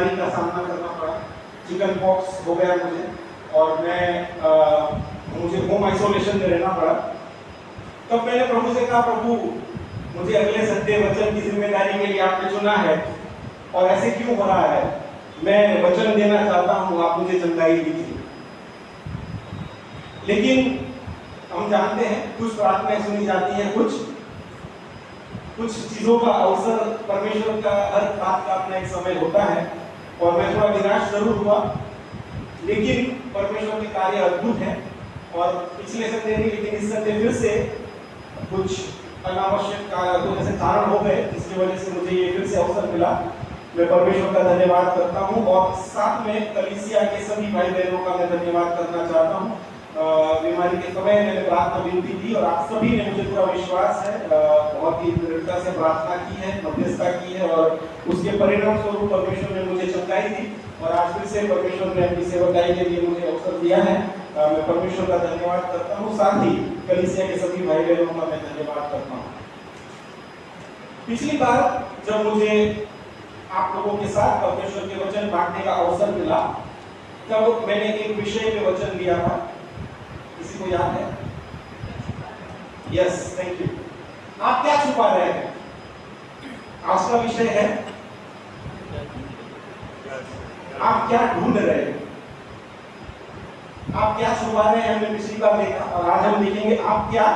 बीमारी का सामना करना पड़ा। चिकन पॉक्स हो गया मुझे और मुझे होम आइसोलेशन में रहना पड़ा। तब मैंने प्रभु से कहा, प्रभु मुझे अगले संडे वचन की जिम्मेदारी के लिए आपने चुना है और ऐसे क्यों हो रहा है, मैं वचन देना चाहता हूँ, आप मुझे चंगाई दीजिए। लेकिन हम जानते हैं कुछ प्रार्थनाएं सुनी जाती हैं, कुछ चीजों का अवसर, परमेश्वर का हर बात का अपना एक समय होता है और मैं थोड़ा निराश जरूर हुआ, लेकिन परमेश्वर के कार्य अद्भुत हैं। और पिछले संडे नहीं, लेकिन इस संडे फिर से कुछ अनावश्यक ऐसे कारण हो गए जिसकी वजह से मुझे ये फिर से अवसर मिला। मैं परमेश्वर का धन्यवाद करता हूँ और साथ में कलीसिया के सभी भाई बहनों का मैं धन्यवाद करना चाहता हूँ। बीमारी के समय मैंने प्रार्थना विनती की और आप सभी ने, मुझे पूरा विश्वास है, बहुत ही दृढ़ता से प्रार्थना की है, मध्यस्थता की है और उसके परिणाम स्वरूप परमेश्वर ने मुझे चंगाई दी और आज फिर से परमेश्वर ने अपनी सेवकाई के लिए मुझे अवसर दिया है। मैं परमेश्वर का धन्यवाद करता हूँ, साथ ही कलीसिया के सभी भाई बहनों का मैं धन्यवाद करता हूँ। पिछली बार जब मुझे आप लोगों के साथ परमेश्वर के वचन बांटने का अवसर मिला, तब मैंने एक विषय पे वचन दिया था। किसी को याद है? Yes, thank you. आप क्या छुपा रहे हैं? आज का विषय है आप क्या ढूंढ रहे हैं। आप क्या छुपा रहे हैं, हमने पिछली बार देखा और आज हम देखेंगे आप क्या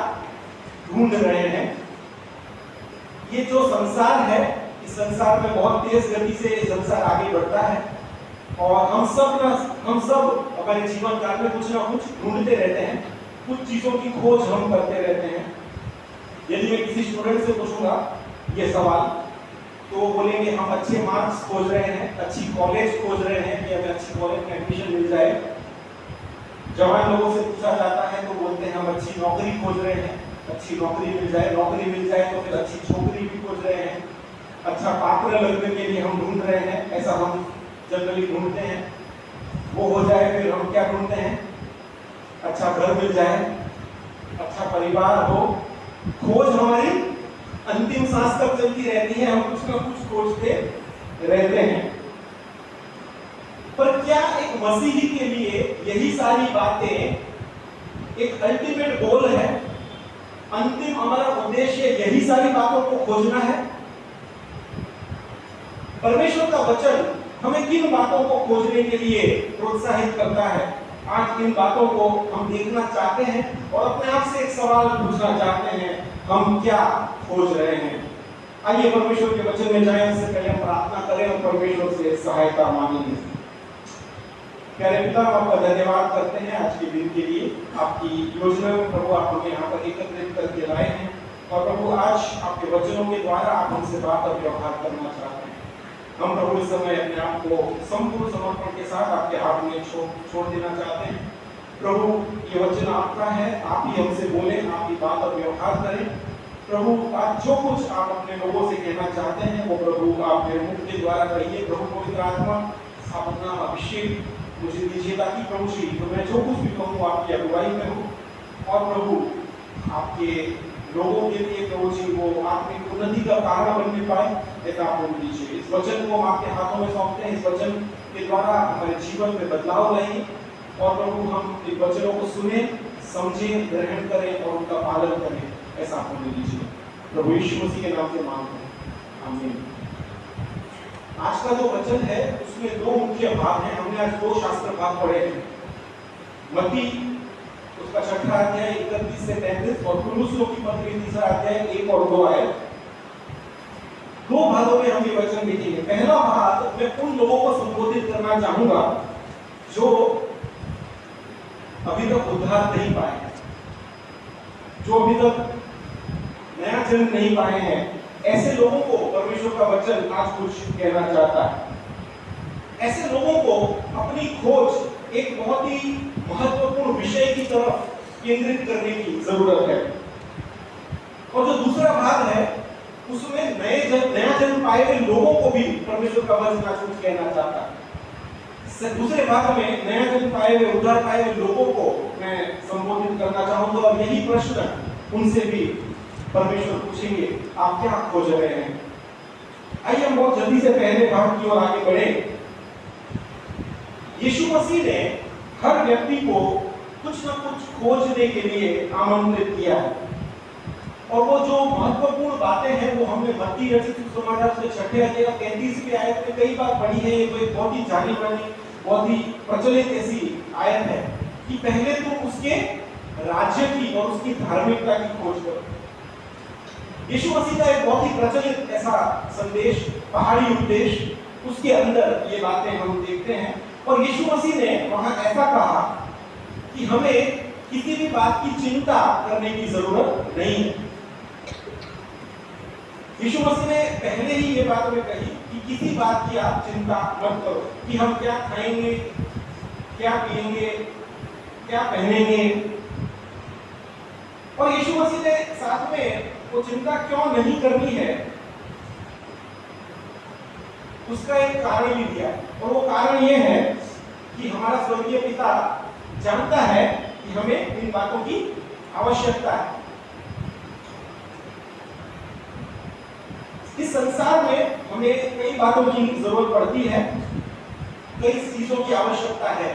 ढूंढ रहे हैं। ये जो संसार है, इस संसार में बहुत तेज गति से संसार आगे बढ़ता है और हम सब हमारे जीवन काल में कुछ ना कुछ ढूंढते रहते हैं, कुछ चीजों की खोज हम करते रहते हैं। यदि मैं किसी स्टूडेंट से पूछूंगा ये सवाल, तो वो बोलेंगे हम अच्छे मार्क्स खोज रहे हैं, अच्छी कॉलेज खोज रहे हैं कि हमें अच्छी कॉलेज में एडमिशन मिल जाए। जवान लोगों से पूछा जाता है तो बोलते हैं हम अच्छी नौकरी खोज रहे हैं, अच्छी नौकरी मिल जाए, नौकरी मिल जाए तो फिर अच्छी छोकरी भी खोज रहे हैं, अच्छा पात्र लगने के लिए हम ढूंढ रहे हैं, ऐसा हम जनरली ढूंढते हैं। वो हो जाए फिर हम क्या ढूंढते हैं, अच्छा घर मिल जाए, अच्छा परिवार हो। खोज हमारी अंतिम सांस तक चलती रहती है, हम कुछ ना कुछ खोजते रहते हैं। पर क्या एक मसीही के लिए यही सारी बातें एक अल्टीमेट गोल है? अंतिम हमारा उद्देश्य यही सारी बातों को खोजना है? परमेश्वर का वचन हमें किन बातों को खोजने के लिए प्रोत्साहित करता है? आज इन बातों को हम देखना चाहते हैं और अपने आप से एक सवाल पूछना चाहते हैं, हम क्या खोज रहे हैं? आइए परमेश्वर के वचन में जाएं, उससे पहले हम प्रार्थना करें और परमेश्वर से सहायता मांगेंगे। प्यारे पिता, हम आपका धन्यवाद करते हैं आज के दिन के लिए। आपकी योजना में प्रभु आप हमें यहाँ पर एकत्रित करके लाए हैं और प्रभु आज आपके वचनों के द्वारा आप हमसे बात और व्यवहार करना चाहते हैं। हम प्रभु इस समय अपने आप को संपूर्ण समर्पण के साथ आपके हाथ में छोड़ देना चाहते हैं। प्रभु ये वचन आपका है, आप ही हमसे बोलें, आप ही बात और व्यवहार करें। प्रभु आज जो कुछ आप अपने लोगों से कहना चाहते हैं वो प्रभु आप मेरे मुख के द्वारा कहिए। प्रभु पवित्र आत्मा आप अपना अभिषेक मुझे दीजिए ताकि प्रभु जी तो मैं जो कुछ भी कहूँ आपकी अगुवाई में हूँ और प्रभु आपके लोगों के लिए प्रभु जी वो आत्मिक उन्नति का कारण बनने पाए, ऐसा आप लोग दीजिए। इस वचन को हम आपके हाथों में सौंपते हैं, इस वचन के द्वारा हमारे जीवन में बदलाव लाइए और प्रभु हम इन वचनों को सुने, समझें, ग्रहण करें और उनका पालन करें, ऐसा आप लोग दीजिए। प्रभु यीशु मसीह के नाम से मांगते हैं, आमीन। आज का जो वचन है उसमें दो मुख्य भाग हैं। हमने आज दो शास्त्र भाग पढ़े हैं, मत्ती उसका 6वां अध्याय 31 से 33 और कुलुस्सियों की पत्री 3रा अध्याय 1 और 2 आयत। दो भागों में हम ये वचन देखेंगे। पहला भाग मैं उन लोगों को संबोधित करना चाहूंगा जो अभी तक उद्धार नहीं पाए हैं, जो अभी तक नया जन्म नहीं पाए हैं, ऐसे लोगों को परमेश्वर का वचन आज कुछ कहना चाहता है। ऐसे लोगों को अपनी खोज एक बहुत ही महत्वपूर्ण विषय की तरफ केंद्रित करने की जरूरत है। और जो दूसरा भाग है उसमें नया जन्म पाए हुए लोगों को भी परमेश्वर का वचन आज कुछ कहना चाहता है। दूसरे भाग में नया जन्म पाए हुए, उद्धार पाए हुए लोगों को मैं संबोधित करना चाहूंगा और यही प्रश्न उनसे भी परमेश्वर पूछेंगे, आप क्या खोज रहे हैं? आइए हम बहुत जल्दी से पहले भाग की ओर आगे बढ़े यीशु मसीह ने हर व्यक्ति को कुछ न कुछ खोजने के लिए आमंत्रित किया है, और वो जो महत्वपूर्ण बातें हैं वो हमने मत्ती रचित सुसमाचार से 6 अध्याय 33वीं आयत में कई बार पढ़ी है। ये तो एक बहुत ही जानी मानी, बहुत ही प्रचलित ऐसी आयत है कि पहले तो उसके राज्य की और उसकी धार्मिकता की खोज करो। यीशु मसीह का एक बहुत ही प्रचलित ऐसा संदेश, पहाड़ी उपदेश, उसके अंदर ये बातें हम देखते हैं। और यीशु मसीह ने वहां ऐसा कहा कि हमें किसी भी बात की चिंता करने की जरूरत नहीं है। यीशु मसीह ने पहले ही ये बात में कही कि किसी बात की आप चिंता मत करो कि हम क्या खाएंगे, क्या पिएंगे, क्या पहनेंगे। और यीशु मसीह ने साथ में वो चिंता क्यों नहीं करनी है उसका एक कारण भी दिया, और वो कारण ये है कि हमारा स्वर्गीय पिता जानता है कि हमें इन बातों की आवश्यकता है। इस संसार में हमें कई बातों की जरूरत पड़ती है, कई चीजों की आवश्यकता है,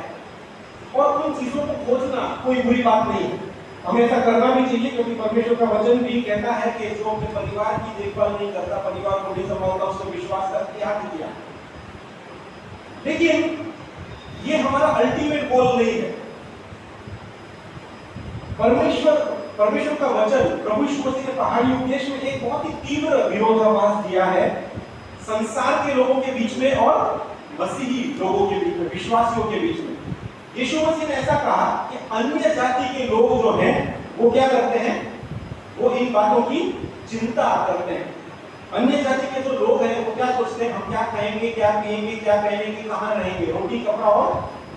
और उन चीजों को खोजना कोई बुरी बात नहीं है। हमें ऐसा करना भी चाहिए, क्योंकि परमेश्वर का वचन भी कहता है कि जो अपने परिवार की देखभाल नहीं करता, परिवार को नहीं संभालता, उसको विश्वास करके याद किया। लेकिन ये हमारा अल्टीमेट गोल नहीं है। परमेश्वर का वचन प्रभु यीशु मसीह ने पहाड़ी उपदेश में एक बहुत ही तीव्र विरोधाभास दिया है संसार के लोगों के बीच में और मसीही लोगों के बीच में, विश्वासियों के बीच में। यीशु मसीह ने ऐसा कहा कि अन्य जाति के लोग जो हैं वो क्या करते हैं, वो इन बातों की चिंता करते हैं। अन्य जाति के जो लोग हैं वो क्या सोचते हैं, हम क्या खाएंगे, क्या पिएंगे, क्या पहनेंगे, कहाँ रहेंगे, रोटी कपड़ा और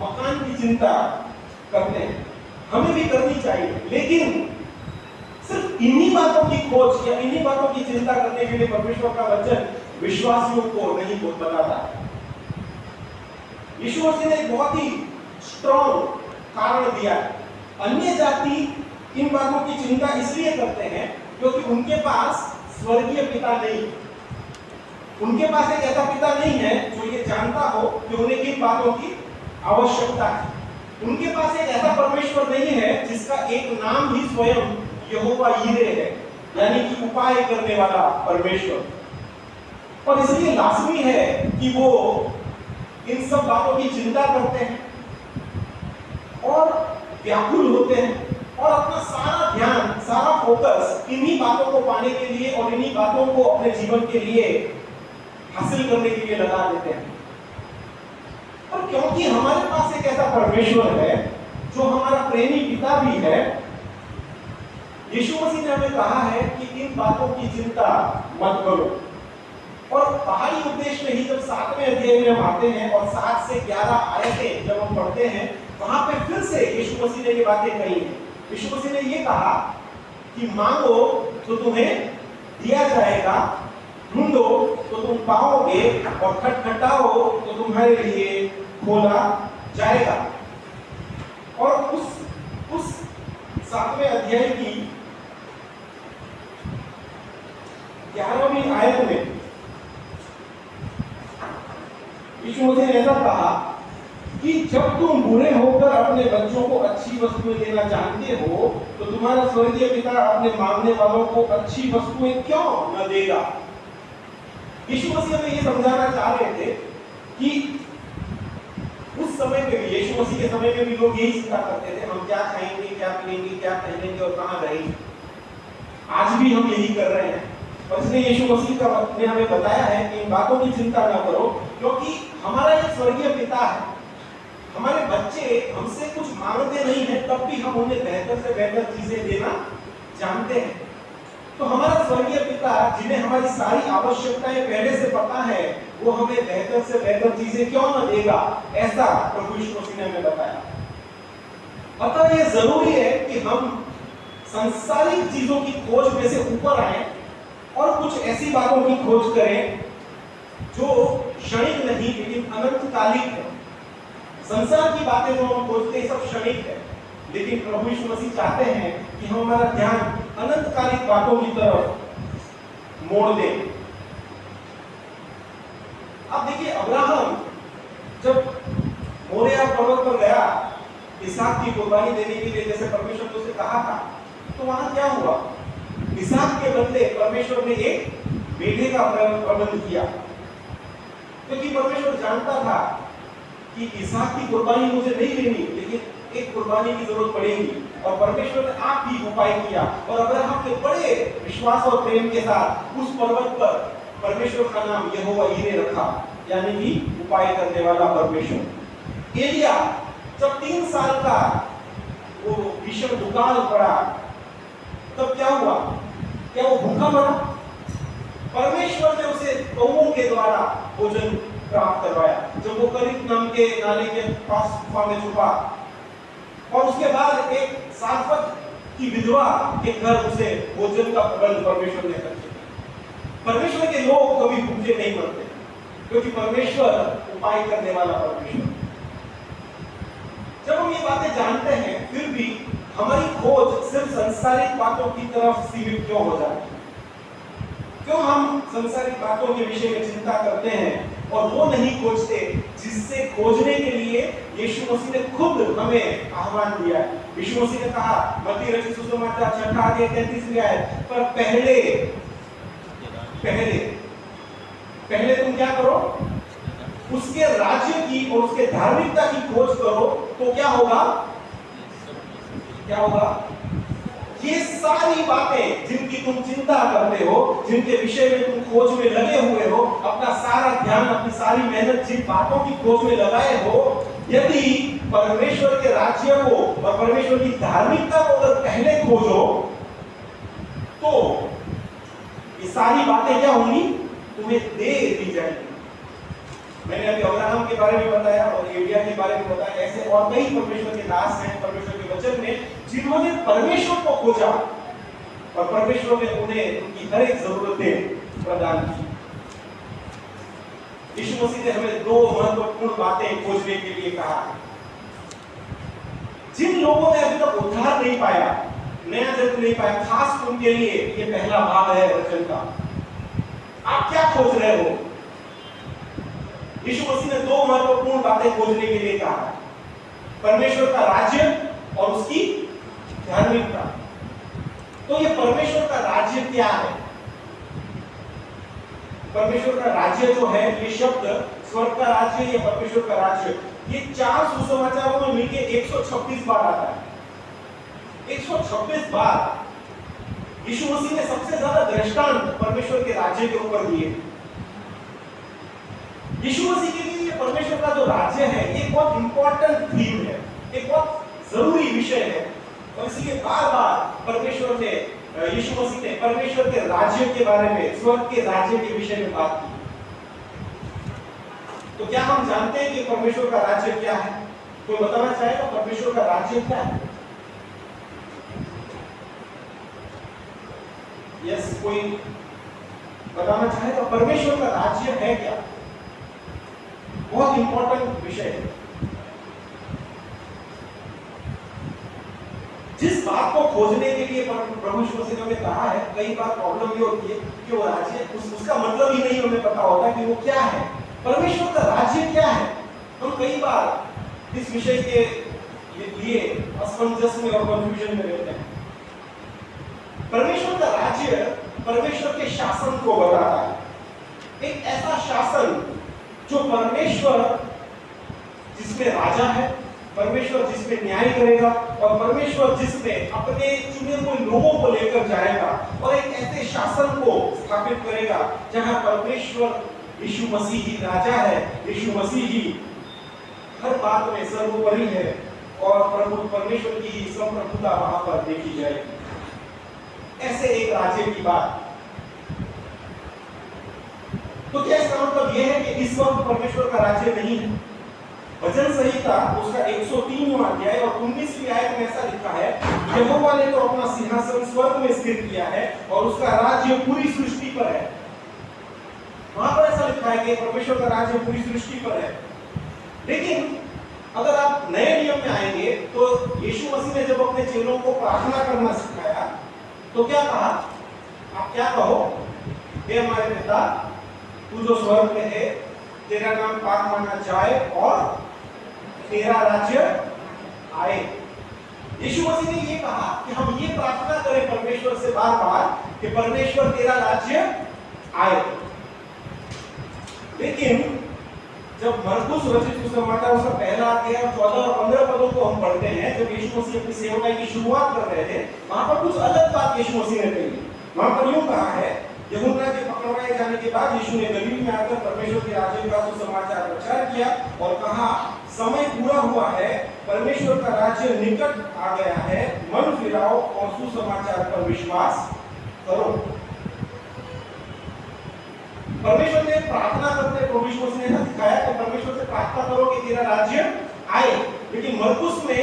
मकान की चिंता करते हैं। हमें भी करनी चाहिए, लेकिन सिर्फ इन्हीं बातों की खोज या इन्हीं बातों की चिंता करने के लिए परमेश्वर का वचन विश्वासियों को नहीं बताता। यीशु मसीह ने एक बहुत ही स्ट्रॉन्ग कारण दिया। अन्य जाति इन बातों की चिंता इसलिए करते हैं क्योंकि उनके पास स्वर्गीय पिता नहीं, उनके पास एक ऐसा पिता नहीं है जो ये जानता हो कि उन्हें किन बातों की आवश्यकता है। उनके पास एक ऐसा परमेश्वर नहीं है जिसका एक नाम ही स्वयं यहोवा यीरे है, यानी कि उपाय करने वाला परमेश्वर। और इसलिए लाजमी है कि वो इन सब बातों की चिंता करते हैं और व्याकुल होते हैं और अपना सारा ध्यान, सारा फोकस इन्हीं बातों को पाने के लिए और इन्हीं बातों को अपने जीवन के लिए हासिल करने के लिए लगा देते हैं। और क्योंकि हमारे पास एक ऐसा परमेश्वर है जो हमारा प्रेमी पिता भी है, यीशु मसीह ने हमें कहा है कि इन बातों की चिंता मत करो। और पहाड़ी उपदेश में ही जब 7वें अध्याय में हम आते हैं और 7 से 11 आयतें जब हम पढ़ते हैं, वहां पे फिर से यीशु मसीह ने ये बातें कही हैं। यीशु मसीह ने ये कहा कि मांगो तो तुम्हें दिया जाएगा, ढूंढो तो तुम पाओगे, और खटखटाओ तो तुम्हारे लिए खोला जाएगा। और उस 7वें अध्याय की 11वीं आयत में यीशु मसीह ने ऐसा कहा कि जब तुम बुरे होकर अपने बच्चों को अच्छी वस्तुएं देना जानते हो तो तुम्हारा स्वर्गीय पिता अपने मांगने वालों को अच्छी वस्तुएं क्यों न देगा। यीशु मसीह हमें ये समझाना चाह रहे थे कि उस समय में भी, यीशु मसीह के समय में भी लोग यही चिंता करते थे, हम क्या खाएंगे, क्या पिएंगे, क्या पहनेंगे और कहाँ रहेंगे। आज भी हम यही कर रहे हैं, और इसलिए यीशु मसीह ने हमें बताया है कि इन बातों की चिंता न करो, क्योंकि हमारा एक स्वर्गीय पिता है। हमारे बच्चे हमसे कुछ मांगते नहीं है, तब भी हम उन्हें बेहतर से बेहतर चीजें देना जानते हैं। तो हमारा स्वर्गीय पिता जिन्हें हमारी सारी आवश्यकताएं पहले से पता है, वो हमें बेहतर से बेहतर चीजें क्यों न देगा, ऐसा प्रभु यीशु मसीह ने हमें बताया। अतः ये जरूरी है कि हम सांसारिक चीजों की खोज में से ऊपर आए और कुछ ऐसी बातों की खोज करें जो क्षणिक नहीं लेकिन अनंतकालिक है। संसार की बातें जो हम खोजते हैं सब क्षणिक है, लेकिन प्रभु यीशु मसीह चाहते हैं कि हम हमारा ध्यान अनंतकालिक बातों की तरफ मोड़ दें। अब देखिए, अब्राहम जब मोरिया पर्वत पर गया इसहाक की कुर्बानी देने के लिए, जैसे परमेश्वर ने उसे कहा था, तो वहां क्या हुआ? इसहाक के बदले परमेश्वर ने एक बेटे का प्रबंध किया, क्योंकि परमेश्वर जानता था कि इसहाक की कुर्बानी मुझे नहीं लेनी, लेकिन एक कुर्बानी की जरूरत पड़ेगी। और परमेश्वर ने आप भी उपाय किया, और अब्राहम ने बड़े विश्वास और प्रेम के साथ उस पर्वत पर परमेश्वर का नाम यहोवा यीरे रखा, यानी कि उपाय करने वाला परमेश्वर। एलिया जब 3 साल का वो भीषण दुकाल पड़ा, तब क्या हुआ? क्या वो भूखा मरा? परमेश्वर ने उसे कौओं के द्वारा भोजन प्राप्त करवाया, जब वो करीब नाम के नाले के पास गुफा में छुपा, और उसके बाद एक सारफत की विधवा के घर उसे भोजन का प्रबंध परमेश्वर ने कर दिया। परमेश्वर के लोग कभी भूखे नहीं मरते, क्योंकि परमेश्वर उपाय करने वाला परमेश्वर। जब हम ये बातें जानते हैं, फिर भी हमारी खोज सिर्फ सांसारिक बातों की तरफ सीमित क्यों हो जाती है? क्यों हम सांसारिक बातों के विषय में चिंता करते हैं और वो नहीं खोजते जिससे खोजने के लिए यीशु मसीह ने खुद हमें आह्वान दिया है। यीशु मसीह ने कहा मत्ती रचित सुसमाचार 6 अध्याय 33 आयत पर, पहले तुम क्या करो? उसके राज्य की और उसके धार्मिकता की खोज करो, तो क्या होगा? क्या होगा? ये सारी बातें जिनकी तुम चिंता करते हो, जिनके विषय में तुम खोज में लगे हुए हो, अपना सारा ध्यान, अपनी सारी मेहनत जिन बातों की खोज में लगाए हो, यदि परमेश्वर के राज्य को और परमेश्वर की धार्मिकता को अगर पहले खोजो, तो ये सारी बातें क्या होंगी? तुम्हें दे दी जाएगी। मैंने अभी अब्राहम के बारे में बताया और एलिया के बारे में बताया, ऐसे और कई परमेश्वर के दास हैं परमेश्वर के वचन में, जिन्होंने परमेश्वर को खोजा और परमेश्वर ने उन्हें उनकी हर एक जरूरतें प्रदान की। यीशु मसीह ने हमें 2 महत्वपूर्ण बातें खोजने के लिए कहा। जिन लोगों ने अभी तक उद्धार नहीं पाया, नया जन्म नहीं पाया, खास उनके लिए ये पहला भाग है वचन का। आप क्या खोज रहे हो? यीशु मसीह ने 2 महत्वपूर्ण बातें खोजने के लिए कहा, परमेश्वर का राज्य और उसकी धार्मिकता। तो ये परमेश्वर का राज्य क्या है? परमेश्वर का राज्य जो है, ये शब्द स्वर्ग का राज्य या परमेश्वर का राज्य, ये 4 सुसमाचारों में मिलकर 126 बार आता है। 126 बार यीशु मसीह ने सबसे ज्यादा दृष्टांत परमेश्वर के राज्य के ऊपर दिए। यीशु मसीह के लिए परमेश्वर का जो राज्य है, ये बहुत इंपॉर्टेंट थीम है, एक बहुत जरूरी विषय है, और इसलिए बार-बार परमेश्वर ने, यीशु मसीह ने परमेश्वर के राज्य के बारे में, स्वर्ग के राज्य के विषय में बात की। तो क्या हम जानते हैं कि परमेश्वर का राज्य क्या है? कोई बताना चाहेगा परमेश्वर का राज्य क्या है? यस, कोई बताना चाहेगा परमेश्वर का राज्य है क्या? बहुत इंपॉर्टेंट विषय है। जिस बात को खोजने के लिए प्रभु यीशु मसीह ने कहा है, कई बार प्रॉब्लम ये होती है कि वो राज्य उसका मतलब ही नहीं हमें पता होता कि वो क्या है। परमेश्वर का राज्य क्या है? हम कई बार इस विषय के लिए असमंजस में और कंफ्यूजन में रहते हैं। परमेश्वर का राज्य परमेश्वर के शासन को बताता है। एक ऐसा शासन जो परमेश्वर जिसमें राजा है, परमेश्वर जिसमें न्याय करेगा, और परमेश्वर जिसमें अपने चुने हुए लोगों को लेकर जाएगा और एक ऐसे शासन को स्थापित करेगा जहां परमेश्वर यीशु मसीह ही राजा है, यीशु मसीह ही हर बात में सर्वोपरि है, और प्रभु परमेश्वर की ही संप्रभुता वहां पर देखी जाएगी। ऐसे एक राज्य की बात। तो क्या इसका मतलब यह है कि इस वक्त परमेश्वर का राज्य नहीं है? भजन संहिता उसका 103वां अध्याय और 19वीं आयत में ऐसा लिखा है, यहोवा ने तो अपना सिंहासन स्वर्ग में स्थिर किया है और उसका राज्य पूरी सृष्टि पर है। वहां पर ऐसा लिखा है कि परमेश्वर का राज्य पूरी सृष्टि पर है। लेकिन अगर आप नए नियम में आएंगे तो यीशु मसीह ने जब अपने चेलों को प्रार्थना करना सिखाया तो क्या कहा? आप क्या कहो? हे हमारे पिता, तू जो स्वर्ग में है, तेरा नाम पाक माना जाए और तेरा राज्य आए। यीशु मसीह ने ये कहा कि हम ये प्रार्थना करें परमेश्वर से बार बार कि परमेश्वर तेरा राज्य आए। लेकिन जब मरकुस रचित सुसमाचार उसका पहला अध्याय 14 और 15 पदों को हम पढ़ते हैं, जब यीशु मसीह अपनी सेवकाई की शुरुआत कर रहे थे, वहां पर कुछ अलग बात यीशु मसीह ने कही। वहां पर यूं कहा है, यूहन्ना के पकड़वाए जाने के बाद यीशु ने गलील में आकर परमेश्वर के राज्य का सुसमाचार प्रचार किया और कहा, समय पूरा हुआ है, परमेश्वर का राज्य निकट आ गया है, मन फिराओ और सुसमाचार पर विश्वास करो। परमेश्वर ने प्रार्थना करते प्रभु यीशु मसीह ने सिखाया कि परमेश्वर से प्रार्थना करो कि तेरा राज्य आए। लेकिन मरकुस में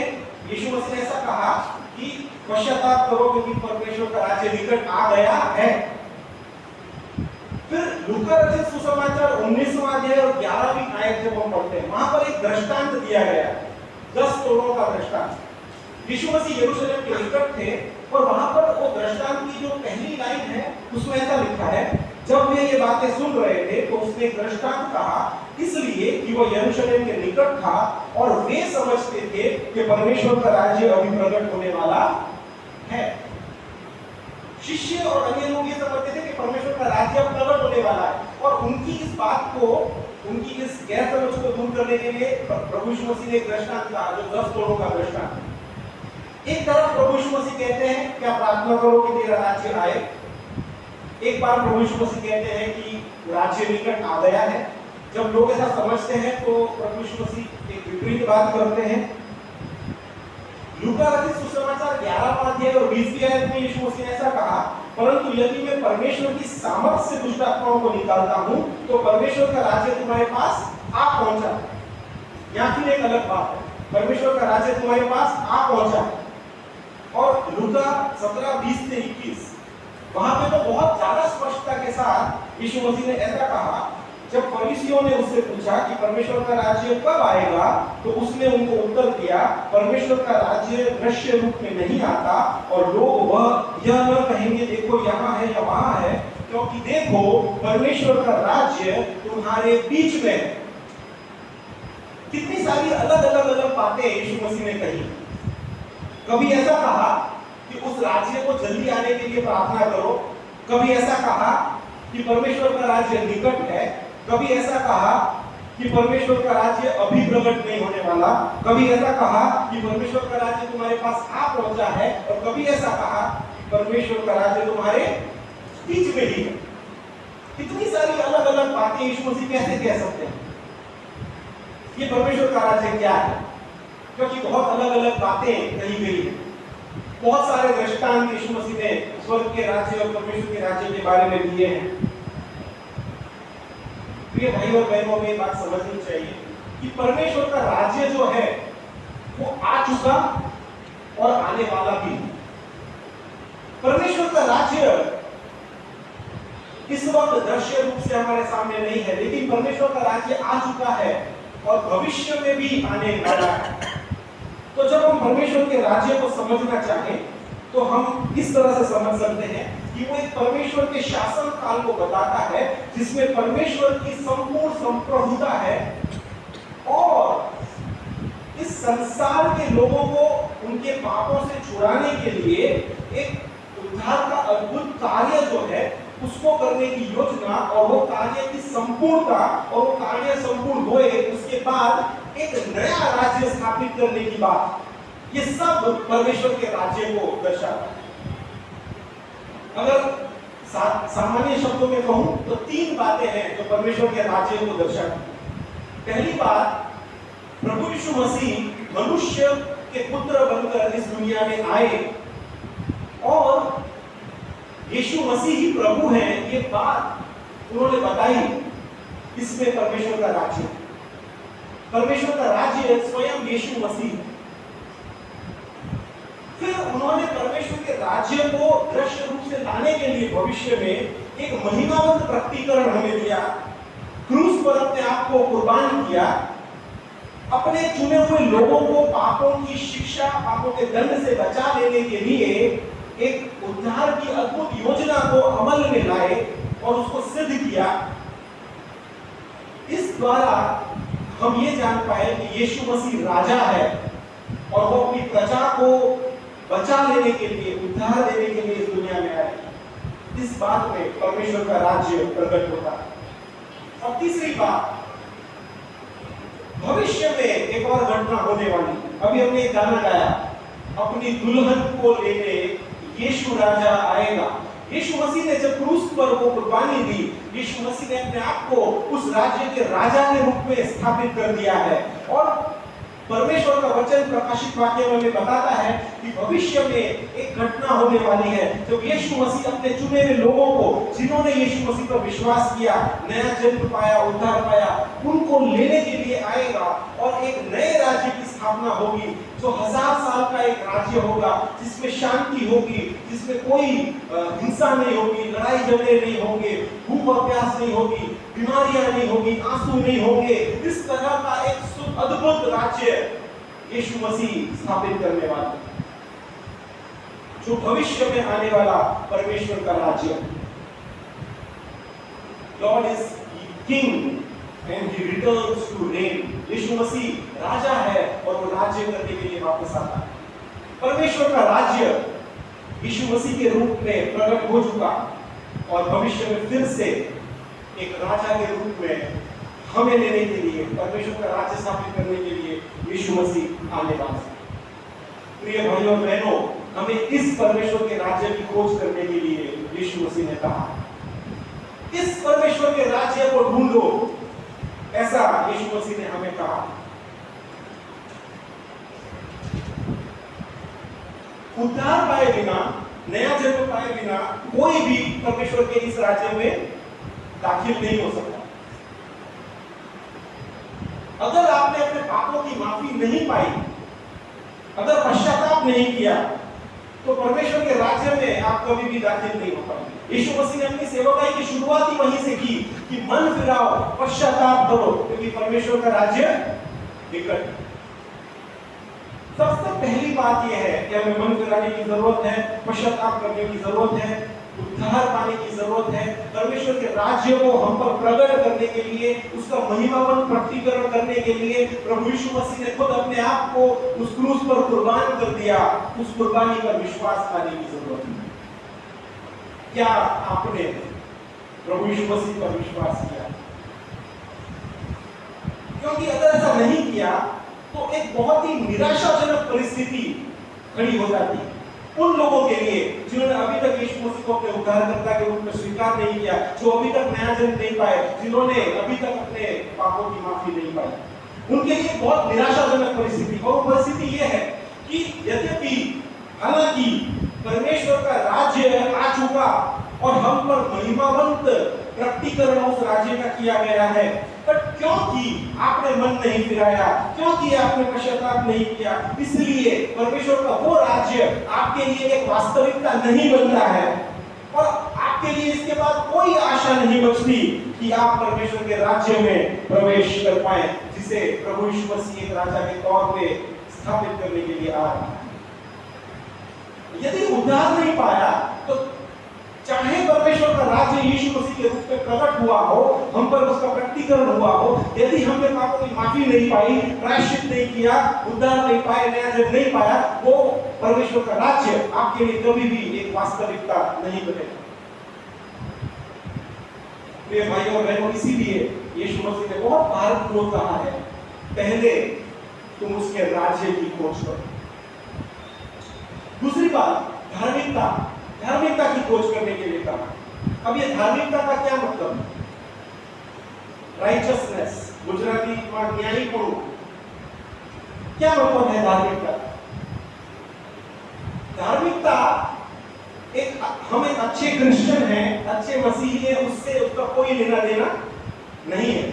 यीशु मसीह ने ऐसा कहा कि पश्चाताप करो क्योंकि परमेश्वर का राज्य निकट आ गया है। फिर लूका रचित सुसमाचार 19वां अध्याय और 11वीं आयत जब हम पढ़ते हैं, वहां पर एक दृष्टांत दिया गया है, 10 तोड़ों का दृष्टांत। यीशु मसीह यरूशलेम के निकट थे और वहां पर वो दृष्टांत की जो पहली लाइन है उसमें ऐसा लिखा है, जब वे ये बातें सुन रहे थे तो उसने दृष्टांत कहा इसलिए कि वो यरूशलेम के निकट था और वे समझते थे कि परमेश्वर का राज्य अभी प्रकट होने वाला है। शिष्य और अन्य लोग ये समझते थे कि परमेश्वर का राज्य अब प्रकट होने वाला है और उनकी इस बात को, उनकी इस गैर समझ को दूर करने के लिए प्रभु यीशु मसीह ने एक दृष्टांत कहा, जो 10 तोड़ों का दृष्टांत। एक तरफ प्रभु यीशु मसीह कहते हैं क्या प्रार्थना करो कि तेरा राज्य आए। एक बार प्रभु यीशु मसीह कहते हैं कि राज्य निकट आ गया है। जब लोग ऐसा समझते हैं तो प्रभु यीशु मसीह एक विपरीत बात करते हैं। लूका रचित सुसमाचार 11वां अध्याय और 20वीं आयत में यीशु मसीह ने ऐसा कहा, परंतु यदि मैं परमेश्वर की सामर्थ से दुष्ट आत्माओं को निकालता हूं तो परमेश्वर का राज्य तुम्हारे पास आ पहुंचा। या फिर एक अलग बात है, परमेश्वर का राज्य तुम्हारे पास आ पहुंचा। और लूका 17:20 से 21 वहां पे तो बहुत ज्यादा स्पष्टता के साथ यीशु मसीह ने ऐसा कहा, जब फरीसियों ने उससे पूछा कि परमेश्वर का राज्य कब आएगा तो उसने उनको उत्तर दिया, परमेश्वर का राज्य दृश्य रूप में नहीं आता और लोग वह यह न कहेंगे देखो यहाँ है या वहां है, क्योंकि देखो परमेश्वर का राज्य तुम्हारे बीच में है। कितनी सारी अलग बातें यीशु मसीह ने कही। कभी ऐसा कहा कि उस राज्य को जल्दी आने के लिए प्रार्थना करो, कभी ऐसा कहा कि परमेश्वर का राज्य निकट है, कभी ऐसा कहा कि परमेश्वर का राज्य अभी प्रकट नहीं होने वाला, कभी ऐसा कहा कि परमेश्वर का राज्य तुम्हारे पास आ पहुंचा है और कभी ऐसा कहा कि परमेश्वर का राज्य तुम्हारे बीच में ही है। कितनी सारी अलग बातें यीशु मसीह कैसे कह सकते हैं? ये परमेश्वर का राज्य क्या है? क्योंकि बहुत अलग बातें कही गई है। बहुत सारे दृष्टांत यीशु मसीह ने स्वर्ग के राज्य और परमेश्वर के राज्य के बारे में दिए हैं। प्रिय भाई और बहनों, में बात समझनी चाहिए कि परमेश्वर का राज्य जो है वो आ चुका और आने वाला भी। परमेश्वर का राज्य इस वक्त दृश्य रूप से हमारे सामने नहीं है, लेकिन परमेश्वर का राज्य आ चुका है और भविष्य में भी आने वाला है। तो जब हम परमेश्वर के राज्य को समझना चाहें तो हम इस तरह से समझ सकते हैं कि वो एक परमेश्वर के शासन काल को बताता है जिसमें परमेश्वर की संपूर्ण संप्रभुता है और इस संसार के लोगों को उनके पापों से छुड़ाने के लिए एक उद्धार का अद्भुत कार्य जो है उसको करने की योजना और वो कार्य की संपूर्णता और वो कार्य संपूर्ण होए उसके बाद एक नया राज्य स्थापित करने की बात, ये सब परमेश्वर के राज्य को दर्शाता है। अगर सामान्य शब्दों में कहूं तो 3 बातें हैं जो परमेश्वर के राज्य को दर्शाती हैं। पहली बात, प्रभु यीशु मसीह मनुष्य के पुत्र बनकर इस दुनिया में आए और यीशु मसीह ही प्रभु हैं, ये बात उन्होंने बताई। इसमें परमेश्वर का राज्य, परमेश्वर का राज्य स्वयं यीशु मसीह। फिर उन्होंने परमेश्वर के राज्य को दृश्य रूप से लाने के लिए भविष्य में एक महिमावंत प्रकटीकरण हमें दिया, क्रूस पर अपने आप को कुर्बान किया, अपने चुने हुए लोगों को पापों की शिक्षा, पापों के दंड से बचा लेने के लिए एक उद्धार की अद्भुत योजना को अमल में लाए और उसको सिद्ध किया। इस द्वारा हम ये जान पाए कि यीशु मसीह राजा है और वो अपनी प्रजा को बचा लेने के लिए, उद्धार देने के लिए इस दुनिया में आए। इस बात में परमेश्वर का राज्य प्रकट होता है। और तीसरी बात, भविष्य में एक और घटना होने वाली। अभी हमने एक गाना गाया, अपनी दुल्हन को लेने यीशु राजा आएगा। यीशु मसीह ने जब क्रूस पर वो कुर्बानी दी, यीशु मसीह ने अपने आप को उस राज्य के राजा के रूप में स्थापित कर दिया है। और परमेश्वर का वचन प्रकाशित वाक्य में बताता है कि भविष्य में एक घटना होने वाली है जब यीशु मसीह अपने चुने हुए लोगों को, जिन्होंने यीशु मसीह पर विश्वास किया, नया जन्म पाया, उद्धार पाया, उनको लेने के लिए आएगा और एक नए राज्य की स्थापना होगी जो 1000 साल का एक राज्य होगा, जिसमें शांति होगी, जिसमें कोई हिंसा नहीं होगी, लड़ाई झगड़े नहीं होंगे, भूख और प्यास नहीं होगी, बीमारियां नहीं होगी, आंसू नहीं होंगे। इस तरह का एक अद्भुत राज्य यीशु मसीह स्थापित करने वाले, जो भविष्य में आने वाला परमेश्वर का राज्य। Lord is king and he returns to reign। यीशु मसीह राजा है और वो राज्य करने के लिए वापस आता है। परमेश्वर का राज्य यीशु मसीह के रूप में प्रकट हो चुका और भविष्य में फिर से एक राजा के रूप में हमें लेने के लिए, परमेश्वर का राज्य स्थापित करने के लिए यीशु मसीह आने वाला है। प्रिय भाइयों और बहनों, हमें इस परमेश्वर के राज्य की खोज करने के लिए यीशु मसीह ने कहा, इस परमेश्वर के राज्य को ढूंढो, ऐसा यीशु मसीह ने हमें कहा। उद्धार पाए बिना, नया जन्म पाए बिना कोई भी परमेश्वर के इस राज्य में दाखिल नहीं हो सकता। अगर आपने अपने पापों की माफी नहीं पाई, अगर पश्चाताप नहीं किया, तो परमेश्वर के राज्य में आप कभी भी दाखिल नहीं हो पाएंगे। यीशु मसीह ने अपनी सेवकाई की शुरुआत ही वहीं से की कि मन फिराओ, पश्चाताप करो, क्योंकि परमेश्वर का राज्य निकट है। सबसे पहली बात यह है कि हमें मन फिराने की जरूरत है, पश्चाताप करने की जरूरत है, उद्धार पाने की जरूरत है। परमेश्वर के राज्य को हम पर प्रकट करने के लिए, उसका महिमावन प्रकटीकरण करने के लिए प्रभु यीशु मसीह ने खुद अपने आप को उस क्रूस पर कुर्बान कर दिया। उस कुर्बानी पर विश्वास पाने की जरूरत है। क्या आपने प्रभु यीशु मसीह पर विश्वास किया? क्योंकि अगर ऐसा नहीं किया तो एक बहुत ही निराशाजनक परिस्थिति खड़ी हो जाती है उन लोगों के लिए जिन्होंने अभी तक यीशु मसीह को अपने उद्धारकर्ता के रूप में स्वीकार नहीं किया, जो अभी तक नया जन्म नहीं पाए, जिन्होंने अभी तक अपने पापों की माफी नहीं पाई। उनके लिए बहुत निराशाजनक परिस्थिति, और वो परिस्थिति ये है कि यद्यपि हालांकि परमेश्वर का राज्य आ चुका और हम पर महिमावंत प्रकटीकरण उस राज्य का किया गया है, पर क्योंकि आपने मन नहीं फिराया, क्योंकि आपने पश्चाताप नहीं किया, इसलिए परमेश्वर का वो राज्य आपके लिए एक वास्तविकता नहीं बनता है और आपके लिए इसके बाद कोई आशा नहीं बचती कि आप परमेश्वर के राज्य में प्रवेश कर पाए, जिसे प्रभु यीशु मसीह एक राजा के तौर पे स्थापित करने के लिए आ रहा है। यदि उद्धार नहीं पाया तो चाहे परमेश्वर का राज्य यीशु मसीह के रूप में प्रकट हुआ हो, हम पर उसका प्रकटीकरण हुआ हो, यदि हमने पापों की माफी नहीं पाई, प्रायश्चित नहीं किया, उद्धार नहीं पाए, नया जन्म नहीं पाया, वो परमेश्वर का राज्य आपके लिए कभी भी एक वास्तविकता नहीं बनेगा। मेरे भाइयों और बहनों, इसीलिए यीशु मसीह ने बहुत भारपूर्वक कहा है, पहले तुम उसके राज्य की खोज करो। दूसरी बात, धार्मिकता की खोज करने के लिए कहा। अब ये धार्मिकता का क्या मतलब? राइचसनेस, गुजराती में न्यायीपणु, क्या मतलब है धार्मिकता? धार्मिकता एक, हम एक अच्छे क्रिश्चियन हैं, अच्छे मसीही हैं, उससे उसका कोई लेना देना नहीं है।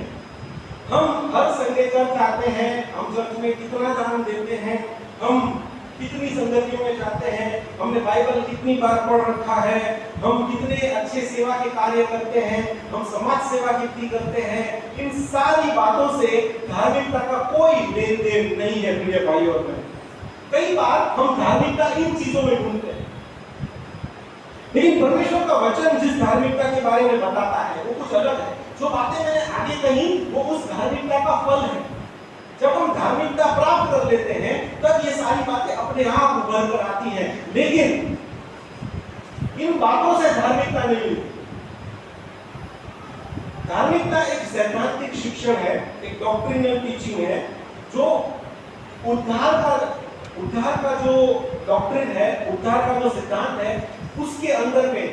हम हर संडे चर्च आते हैं, हम चर्च में कितना दान देते हैं, हम कितनी संगतियों में जाते हैं, हमने बाइबल कितनी बार पढ़ रखा है, हम कितने अच्छे सेवा के कार्य करते हैं, हम समाज सेवा कितनी करते हैं, इन सारी बातों से धार्मिकता का कोई लेन देन नहीं है प्रिय भाइयों और बहनों। कई बार हम धार्मिकता इन चीजों में ढूंढते हैं, लेकिन परमेश्वर का वचन जिस धार्मिकता के बारे में बताता है वो कुछ अलग है। जो बातें मैंने आगे कही वो उस धार्मिकता का फल है। जब हम धार्मिकता प्राप्त कर लेते हैं तब ये सारी बातें अपने आप उभर कर आती हैं। लेकिन इन बातों से धार्मिकता नहीं मिलती। धार्मिकता एक सैद्धांतिक शिक्षण है, एक डॉक्ट्रिनल टीचिंग है, जो उद्धार का जो डॉक्ट्रिन है, उद्धार का जो सिद्धांत है, उसके अंदर में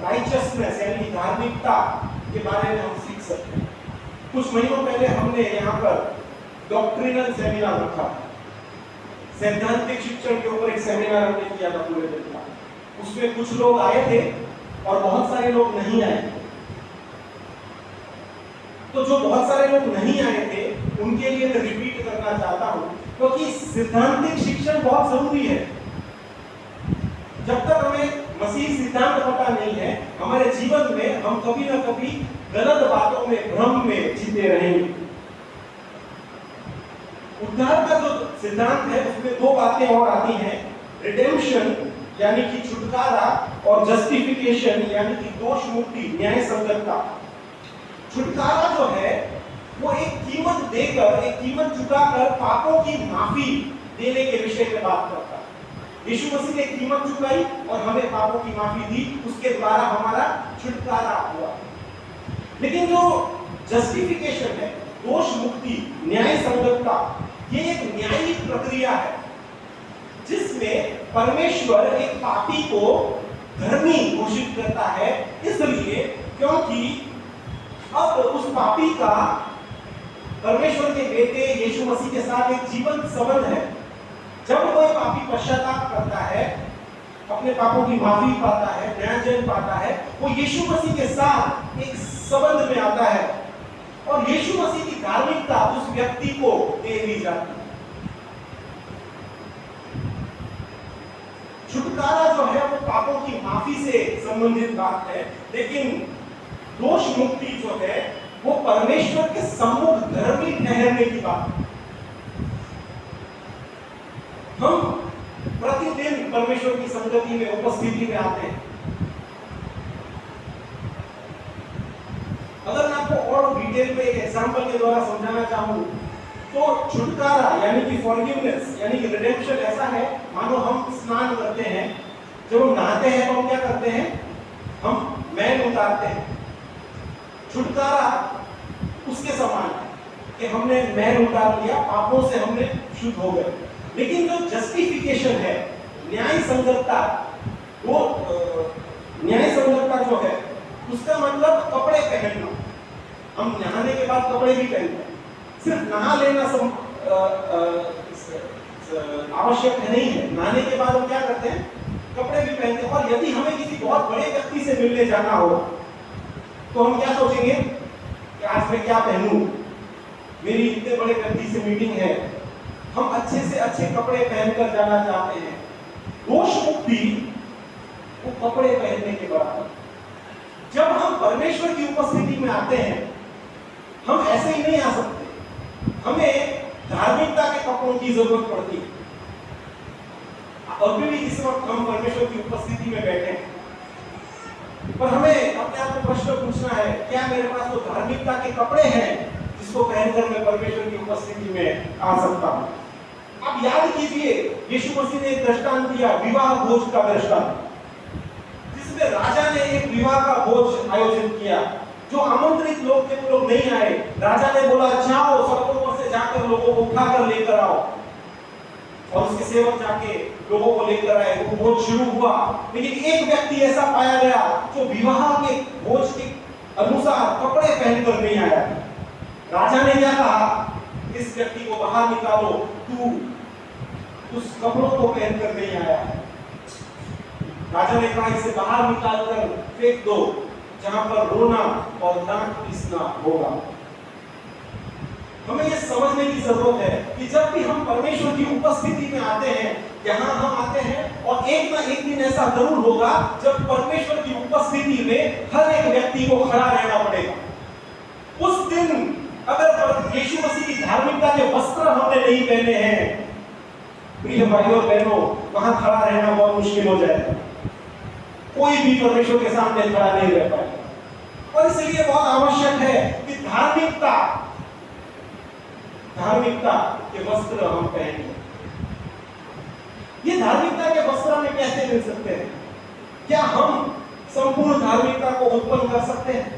राइचसनेस यानी धार्मिकता के बारे में हम सीख सकते हैं। कुछ महीनों पहले हमने यहाँ पर डॉक्ट्रिनल सेमिनार रखा, सैद्धांतिक शिक्षण के ऊपर एक सेमिनार हमने किया था पूरे दिन का। उसमें कुछ लोग आए थे और बहुत सारे लोग नहीं आए थे। तो जो बहुत सारे लोग नहीं आए थे उनके लिए मैं रिपीट करना चाहता हूं, क्योंकि सैद्धांतिक शिक्षण बहुत जरूरी है। जब तक हमें मसीह सिद्धांत पता नहीं है, हमारे जीवन में हम कभी ना कभी गलत बातों में, भ्रम में जीते रहेंगे। उद्धार का जो सिद्धांत है उसमें दो बातें और आती हैं, रिडेम्पशन यानी कि छुटकारा और जस्टिफिकेशन यानी कि दोष मुक्ति, न्याय संगतता। छुटकारा जो है वो एक कीमत देकर, एक कीमत चुकाकर पापों की माफी देने के विषय में बात करता है। यीशु मसीह ने कीमत चुकाई और हमें पापों की माफी दी, उसके द्वारा हमारा छुटकारा हुआ। लेकिन जो जस्टिफिकेशन है, दोष मुक्ति, न्याय संगतता, ये एक न्यायिक प्रक्रिया है जिसमें परमेश्वर एक पापी को धर्मी घोषित करता है, इसलिए क्योंकि अब उस पापी का परमेश्वर के बेटे यीशु मसीह के साथ एक जीवंत संबंध है। जब कोई पापी पश्चाताप करता है, अपने पापों की माफी पाता है, नया जन्म पाता है, वो यीशु मसीह के साथ एक संबंध में आता है और यीशु मसीह की धार्मिकता उस व्यक्ति को दे दी जाती है। छुटकारा जो है वो पापों की माफी से संबंधित बात है, लेकिन दोष मुक्ति जो है वो परमेश्वर के सम्मुख धर्मी ठहरने की बात है। हम प्रतिदिन परमेश्वर की संगति में, उपस्थिति में आते हैं। अगर मैं आपको और डिटेल में एक एग्जांपल के द्वारा समझाना चाहूं तो छुटकारा यानी कि फॉरगिवनेस यानी कि रिडेम्पशन ऐसा है, मानो हम स्नान करते हैं, जब हम नहाते हैं तो हम क्या करते हैं, हम मैल उतारते हैं। छुटकारा उसके समान है कि हमने मैल उतार लिया, पापों से हमने शुद्ध हो गए। लेकिन जो जस्टिफिकेशन है, न्याय संगतता, वो न्याय संगतता जो है उसका मतलब कपड़े पहनना। हम नहाने के बाद कपड़े भी पहनते हैं, सिर्फ नहा लेना आवश्यक नहीं है। नहाने के बाद हम क्या करते हैं, कपड़े भी पहनते हैं। और यदि हमें किसी बहुत बड़े व्यक्ति से मिलने जाना हो तो हम क्या सोचेंगे कि आज मैं क्या पहनूं, मेरी इतने बड़े व्यक्ति से मीटिंग है। हम अच्छे से अच्छे कपड़े पहनकर जाना चाहते हैं। दोष मुक्ति वो कपड़े पहनने के बराबर। जब हम परमेश्वर की उपस्थिति में आते हैं, हम ऐसे ही नहीं आ सकते, हमें धार्मिकता के कपड़ों की जरूरत पड़ती है। अभी भी इस वक्त हम परमेश्वर की उपस्थिति में बैठे हैं, पर हमें अपने आप को प्रश्न पूछना है, क्या मेरे पास वो धार्मिकता के कपड़े हैं जिसको पहनकर मैं परमेश्वर की उपस्थिति में आ सकता हूं? आप याद कीजिए, यीशु मसीह ने एक दृष्टांत दिया, विवाह भोज का दृष्टांत, जिसमें राजा ने एक विवाह का भोज आयोजित किया। जो आमंत्रित लोग थे वो लोग नहीं आए। राजा ने बोला, जाओ सड़कों से जाकर लोगों को उठाकर लेकर आओ, और उसके सेवक जाके लोगों को लेकर आए। वो भोज शुरू हुआ, लेकिन एक व्यक्ति ऐसा पाया गया जो विवाह के भोज के अनुसार कपड़े पहनकर नहीं आया। राजा ने क्या कहा, इस व्यक्ति को बाहर निकालो, तू उस कपड़ों को पहनकर नहीं आया। राजा ने कहा, इसे बाहर निकालकर फेंक दो, जहां पर रोना और दांत पीसना होगा। हमें यह समझने की जरूरत है कि जब भी हम परमेश्वर की उपस्थिति में आते हैं, यहाँ हम आते हैं, और एक ना एक दिन ऐसा जरूर होगा जब परमेश्वर की उपस्थिति में हर एक व्यक्ति को खड़ा रहना पड़ेगा। उस दिन अगर यीशु मसीह की धार्मिकता के वस्त्र हमने नहीं पहने हैं, प्रिय भाइयों और बहनों, वहां खड़ा रहना बहुत मुश्किल हो जाएगा। कोई भी परमेश्वर के सामने खड़ा नहीं रह पाएगा। और इसलिए बहुत आवश्यक है कि धार्मिकता धार्मिकता के वस्त्र हम पहनेंगे। ये धार्मिकता के वस्त्र हमें कैसे मिल सकते हैं? क्या हम संपूर्ण धार्मिकता को उत्पन्न कर सकते हैं?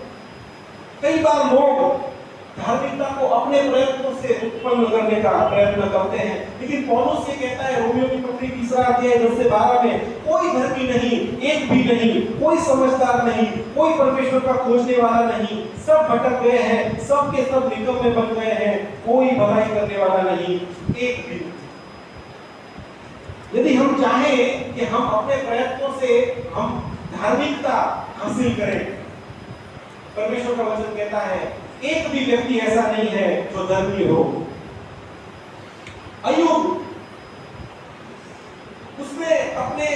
कई बार लोग धार्मिकता को अपने प्रयत्नों से उत्पन्न करने का प्रयत्न करते हैं, लेकिन पौलुस ये कहता है रोमियो की पत्री 3 अध्याय 10 से 12 में, कोई धर्मी नहीं, एक भी नहीं, कोई समझदार नहीं, कोई परमेश्वर का खोजने वाला नहीं, सब भटक गए हैं, सब के सब निकम्मे बन गए हैं, कोई भलाई करने वाला नहीं, एक भी नहीं। यदि हम चाहें कि हम अपने प्रयत्नों से हम धार्मिकता हासिल करें, परमेश्वर का वचन कहता है एक भी व्यक्ति ऐसा नहीं है जो धर्मी हो। अय्यूब, उसने अपने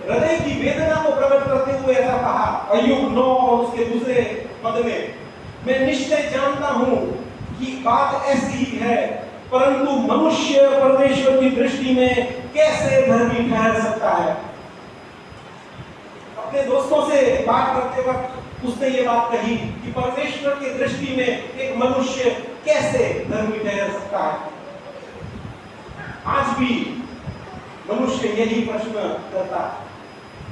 हृदय की वेदना को प्रकट करते हुए ऐसा कहा, अय्यूब 9 और उसके दूसरे पद में, मैं निश्चय जानता हूं कि बात ऐसी ही है, परंतु मनुष्य परमेश्वर की दृष्टि में कैसे धर्मी ठहर सकता है। अपने दोस्तों से बात करते वक्त उसने ये बात कही कि परमेश्वर की दृष्टि में एक मनुष्य कैसे धर्मी ठहर सकता है। आज भी मनुष्य यही प्रश्न करता है।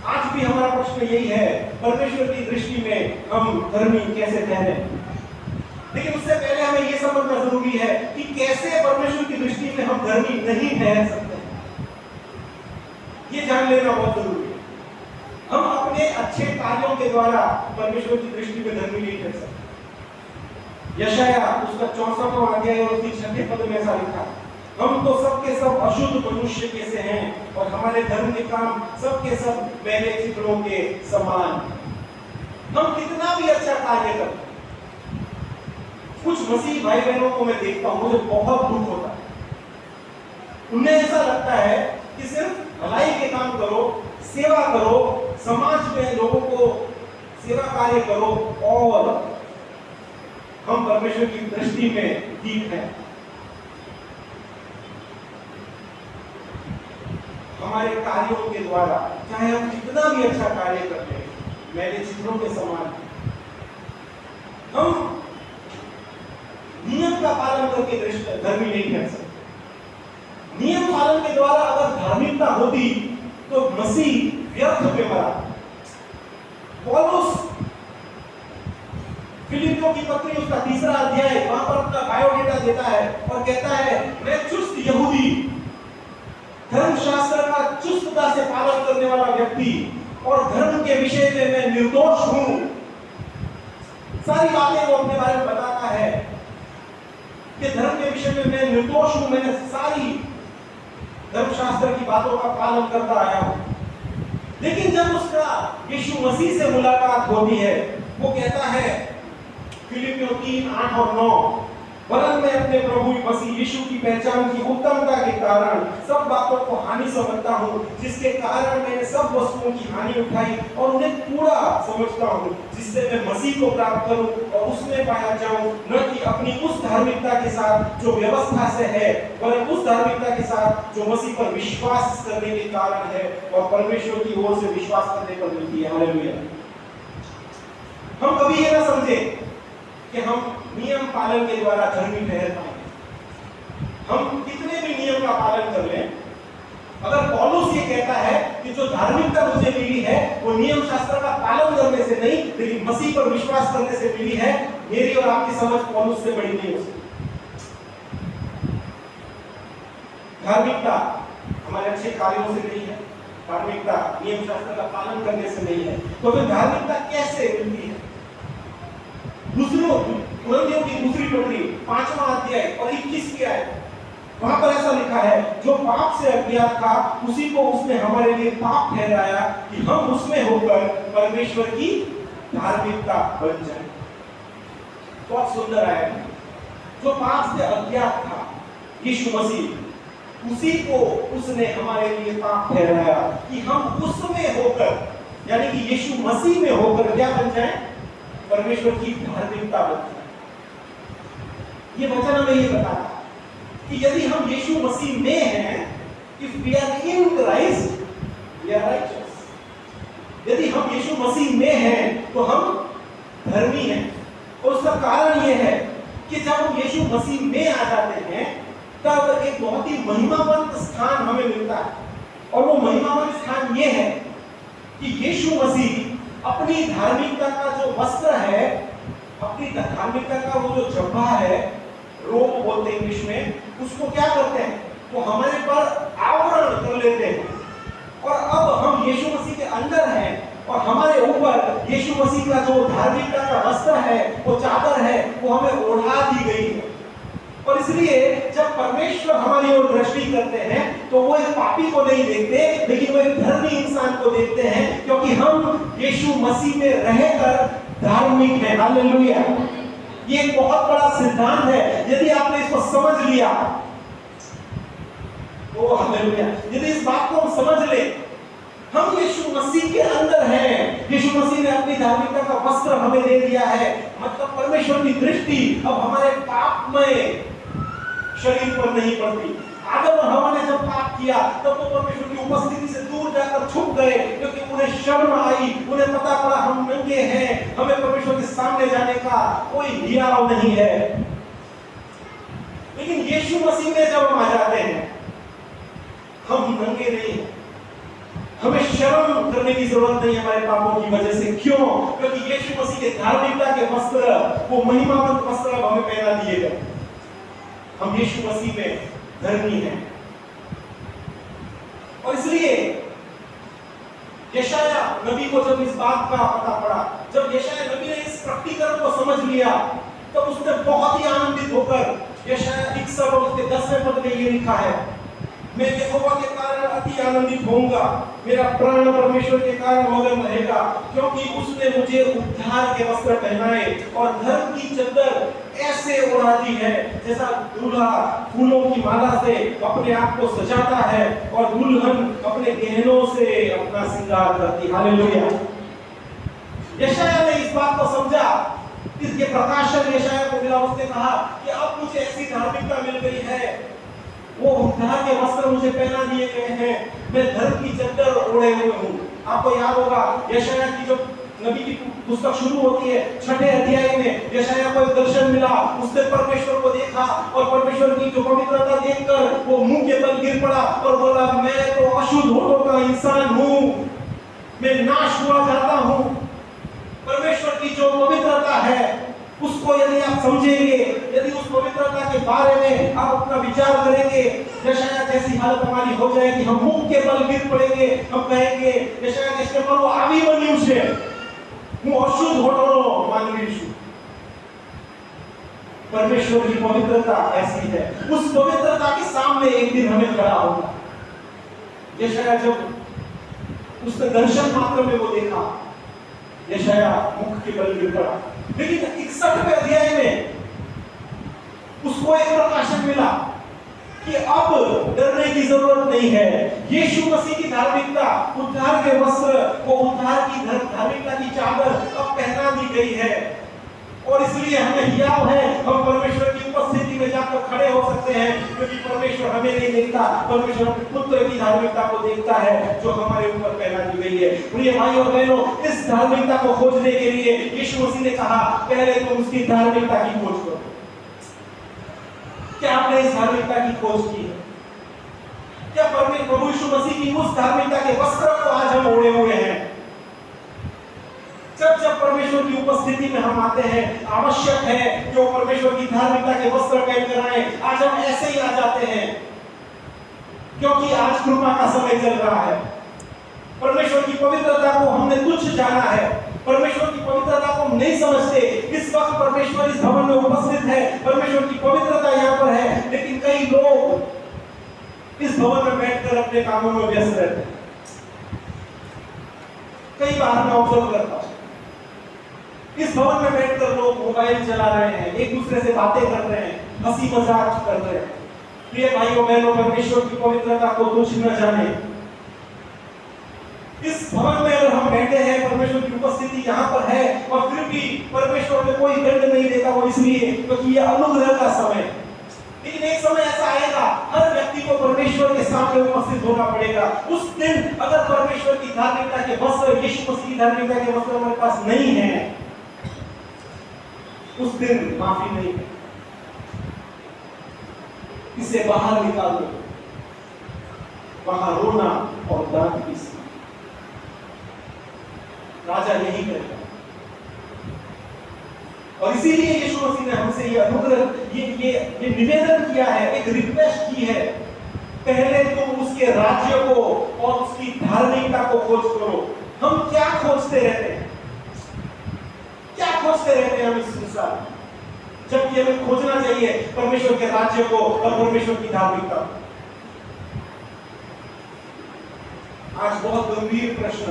आज भी हमारा प्रश्न यही है, परमेश्वर की दृष्टि में हम धर्मी कैसे ठहरे। लेकिन उससे पहले हमें यह समझना जरूरी है कि कैसे परमेश्वर की दृष्टि में हम धर्मी नहीं ठहर सकते। ये जान लेना बहुत जरूरी है। हम अपने अच्छे कार्यों के द्वारा परमेश्वर की दृष्टि में धर्मी नहीं ठहर सकते। यशाया उसका 64वां अध्याय और उसके 6 पद में ऐसा लिखा, हम तो सबके सब अशुद्ध मनुष्य के से हैं और हमारे धर्म के काम सबके सब मैले चित्रों के समान। हम कितना भी अच्छा कार्य करते, कुछ मसीह भाई बहनों को मैं देखता हूं, मुझे बहुत दुख होता है। उन्हें ऐसा लगता है कि सिर्फ भलाई के काम करो, सेवा करो, समाज में लोगों को सेवा कार्य करो और हम परमेश्वर की दृष्टि में ठीक हैं। हमारे कार्यों के द्वारा चाहे हम कितना भी अच्छा कार्य करते हैं, मैंने चित्रों के समान, हम नियम का पालन करके धर्मी नहीं ठहर सकते। नियम पालन के द्वारा अगर धार्मिकता होती तो मसीह व्यर्थ में मरा। पौलुस फिलिपियों की पत्री उसका 3 अध्याय वहां पर अपना बायोडेटा देता है और कहता है, मैं चुस्त यहूदी, धर्मशास्त्र का चुस्तता से पालन करने वाला व्यक्ति और धर्म के विषय में मैं निर्दोष हूं। सारी बातें वो अपने बारे में बताता है कि धर्म के विषय में मैं निर्दोष हूं, मैंने सारी धर्मशास्त्र की बातों का पालन करता आया हूं। लेकिन जब उसका यीशु मसीह से मुलाकात होती है, वो कहता है फिलिपियों 3:8 और 9, वरन मैं अपने प्रभु मसीह यीशु की पहचान की उत्तमता के कारण सब बातों को हानि समझता हूँ, जिसके कारण मैंने सब वस्तुओं की हानि उठाई और उन्हें पूरा समझता हूँ, जिससे मैं मसीह को प्राप्त करूं और उसमें पाया जाऊं, न कि अपनी उस धार्मिकता के साथ जो व्यवस्था से है, वरन उस धार्मिकता के साथ जो मसीह पर विश्वास करने के कारण है और परमेश्वर की ओर से विश्वास करने पर मिलती है। हालेलुया। हम कभी ये ना समझे कि हम नियम पालन के द्वारा धर्मी ठहर पाएंगे। हम कितने भी नियम का पालन कर लें, अगर पौलुस ये कहता है कि जो धार्मिकता मुझे मिली है वो नियम शास्त्र का पालन करने से नहीं, लेकिन मसीह पर विश्वास करने से मिली है, मेरी और आपकी समझ पौलुस से बड़ी नहीं हो सकती। धार्मिकता हमारे अच्छे कार्यों से नहीं है, धार्मिकता नियम शास्त्र का पालन करने से नहीं है। तो फिर धार्मिकता कैसे मिलती है? कुरिन्थियों की दूसरी पत्री 5वां अध्याय और 21 की आयत, वहां पर ऐसा लिखा है, जो पाप से अज्ञात था उसी को उसने हमारे लिए पाप ठहराया कि हम उसमें होकर परमेश्वर की धार्मिकता बन जाए। बहुत सुंदर आयत है। जो पाप से अज्ञात था यीशु मसीह, उसी को उसने हमारे लिए पाप ठहराया कि हम उसमें होकर, यानी कि यीशु मसीह में होकर क्या बन जाए? परमेश्वर की धार्मिकता बन जाए। ये वचन हमें ये बताता है कि यदि हम यीशु मसीह में हैं, if we are in Christ, we are righteous। यदि हम यीशु मसीह में हैं तो हम धर्मी हैं। और उसका कारण ये है कि जब हम यीशु मसीह में आ जाते हैं तब एक बहुत ही महिमावंत स्थान हमें मिलता है। और वो महिमावंत स्थान ये है कि यीशु मसीह अपनी धार्मिकता का जो वस्त्र है, अपनी धार्मिकता का वो जो जब्बा है, रोब बोलते हैं इंग्लिश में, उसको क्या करते हैं, वो हमारे पर आवरण कर लेते हैं। और अब हम यीशु मसीह के अंदर हैं और हमारे ऊपर यीशु मसीह का जो धार्मिकता का वस्त्र है, वो चादर है, वो हमें ओढ़ा दी गई है। और इसलिए जब परमेश्वर हमारी ओर दृष्टि करते हैं तो वो एक पापी को नहीं देखते, लेकिन वो एक धर्मी इंसान को देखते हैं, क्योंकि हम यीशु मसीह में रहकर धार्मिक हैं। हालेलुया। ये एक बहुत बड़ा सिद्धांत है। यदि आपने इसको समझ लिया, ओ हालेलुया, यदि इस बात को हम समझ ले, हम यीशु मसीह के अंदर हैं, यीशु मसीह ने अपनी धार्मिकता का वस्त्र हमें दे दिया है, मतलब परमेश्वर की दृष्टि अब हमारे पापमय शरीर पर नहीं पड़ती। आदम और हवा ने जब पाप किया तब तो परमेश्वर की उपस्थिति से दूर जाकर छुप गए, क्योंकि उन्हें शर्म आई, उन्हें पता पड़ा हम नंगे हैं, हमें परमेश्वर के सामने जाने का कोई हियाव नहीं है। लेकिन यीशु मसीह में जब हम आ जाते हैं, हम नंगे नहीं हैं, हमें शर्म करने की जरूरत नहीं हमारे पापों की वजह से। क्यों? क्योंकि यीशु मसीह के धार्मिकता के वस्त्र, वो महिमावंत वस्त्र अब हमें पहना दिए गए। हम यीशु मसीह में धर्मी हैं। और इसलिए यशाया नबी को जब इस बात का पता पड़ा, जब यशाया नबी ने इस प्रकटीकरण को समझ लिया, तब उसने बहुत ही आनंदित होकर यशाया 61 और उसके 10वें पद में ये लिखा है, मैं यहोवा के कारण अति आनंदित होऊंगा, मेरा प्राण परमेश्वर के कारण मगन रहेगा, क्योंकि उसने मुझे उद्धार के वस्त्र पहनाए और धर्म की चद्दर ऐसे ओढ़ा दी है जैसा दूल्हा फूलों की माला से अपने आप को सजाता है और दुल्हन अपने गहनों से अपना श्रृंगार करती। हालेलुया। यशाया ने इस बात को समझा, इसके प्रकाशन यशाया को मिला। उसने कहा कि अब मुझे ऐसी धार्मिकता मिल गई है, वो उद्धार के वस्त्र मुझे पहना दिए गए हैं, मैं धर्म की चद्दर ओढ़े हुए हूँ। आपको याद होगा यशाया की जो नबी की पुस्तक शुरू होती है, 6ठे अध्याय में यशाया को एक दर्शन मिला, उसने परमेश्वर को देखा और परमेश्वर की जो पवित्रता देखकर वो मुंह के बल गिर पड़ा और बोला, मैं तो अशुद्ध होठों का इंसान हूँ, मैं नाश हुआ जाता हूँ। परमेश्वर की जो पवित्रता है उसको यदि आप समझेंगे, यदि उस पवित्रता के बारे में आप अपना विचार करेंगे, यशाया जैसी हालत हमारी हो जाएगी, हम मुंह के बल गिर पड़ेंगे, हम कहेंगे यशाया जिसके पर वो आवी मनुष्य હું અશુદ્ધ હોઠોનો માનવી છું। परमेश्वर की पवित्रता ऐसी है, उस पवित्रता के सामने एक दिन हमें खड़ा होगा। यशाया जब उसने दर्शन मात्र में वो देखा, यशाया मुख के बल गिर पड़ा। लेकिन 61वें अध्याय में उसको एक प्रकाशन मिला कि अब डरने की जरूरत नहीं है। यीशु मसीह की धार्मिकता, उद्धार के वस्त्र, वो उद्धार की धार्मिकता की चादर अब पहना दी गई है। और इसलिए हमें हियाव है, हम परमेश्वर की उपस्थिति में जाकर खड़े हो सकते हैं, क्योंकि परमेश्वर हमें नहीं देखता, परमेश्वर अपने पुत्र की धार्मिकता को देखता है जो हमारे ऊपर पहना दी गई है। प्रिय भाई और बहनों, इस धार्मिकता को खोजने के लिए यीशु मसीह ने कहा, पहले तुम उसकी धार्मिकता की खोज करो। क्या आपने इस धार्मिकता की खोज की है? क्या प्रभु यीशु मसीह की उस धार्मिकता के वस्त्र को आज हम ओढ़े हुए हैं? जब जब परमेश्वर की उपस्थिति में हम आते हैं, आवश्यक है कि वो परमेश्वर की धार्मिकता के वस्त्र पहन कर आए। आज हम ऐसे ही आ जाते हैं क्योंकि आज कृपा का समय चल रहा है। परमेश्वर की पवित्रता को हमने तुच्छ जाना है, परमेश्वर की पवित्रता को हम नहीं समझते। इस वक्त परमेश्वर इस भवन में उपस्थित है, परमेश्वर की पवित्रता यहाँ पर है, लेकिन कई लोग इस भवन में बैठकर अपने कामों में व्यस्त रहते हैं। कई बार मैं ऑब्जर्व करता हूं, इस भवन में बैठकर लोग मोबाइल चला रहे हैं, एक दूसरे से बातें कर रहे हैं, हंसी मजाक कर रहे हैं। प्रिय भाइयों बहनों, परमेश्वर की पवित्रता को तुच्छ न जाने। इस भवन में अगर हम बैठे हैं, परमेश्वर की उपस्थिति यहाँ पर है और फिर भी परमेश्वर ने कोई दंड नहीं देता, वो इसलिए क्योंकि ये अनुग्रह का समय है। लेकिन एक समय ऐसा आएगा, हर व्यक्ति को परमेश्वर के सामने उपस्थित होना पड़ेगा। उस दिन अगर परमेश्वर की धार्मिकता के वस्त्र, यीशु मसीह की धार्मिकता के वस्त्र हमारे पास नहीं है, उस दिन माफी नहीं है। इसे बाहर निकालो। वहां रोना और दांत पीसना। राजा यही करेगा। और इसीलिए यीशु मसीह ने हमसे ये अनुग्रह ये निवेदन किया है, एक रिक्वेस्ट की है, पहले तुम उसके राज्य को और उसकी धार्मिकता को खोज करो। हम क्या खोजते रहते हैं? क्या खोजते रहते हैं हम इस संसार में, जबकि हमें खोजना चाहिए परमेश्वर के राज्य को और परमेश्वर की धार्मिकता। आज बहुत गंभीर प्रश्न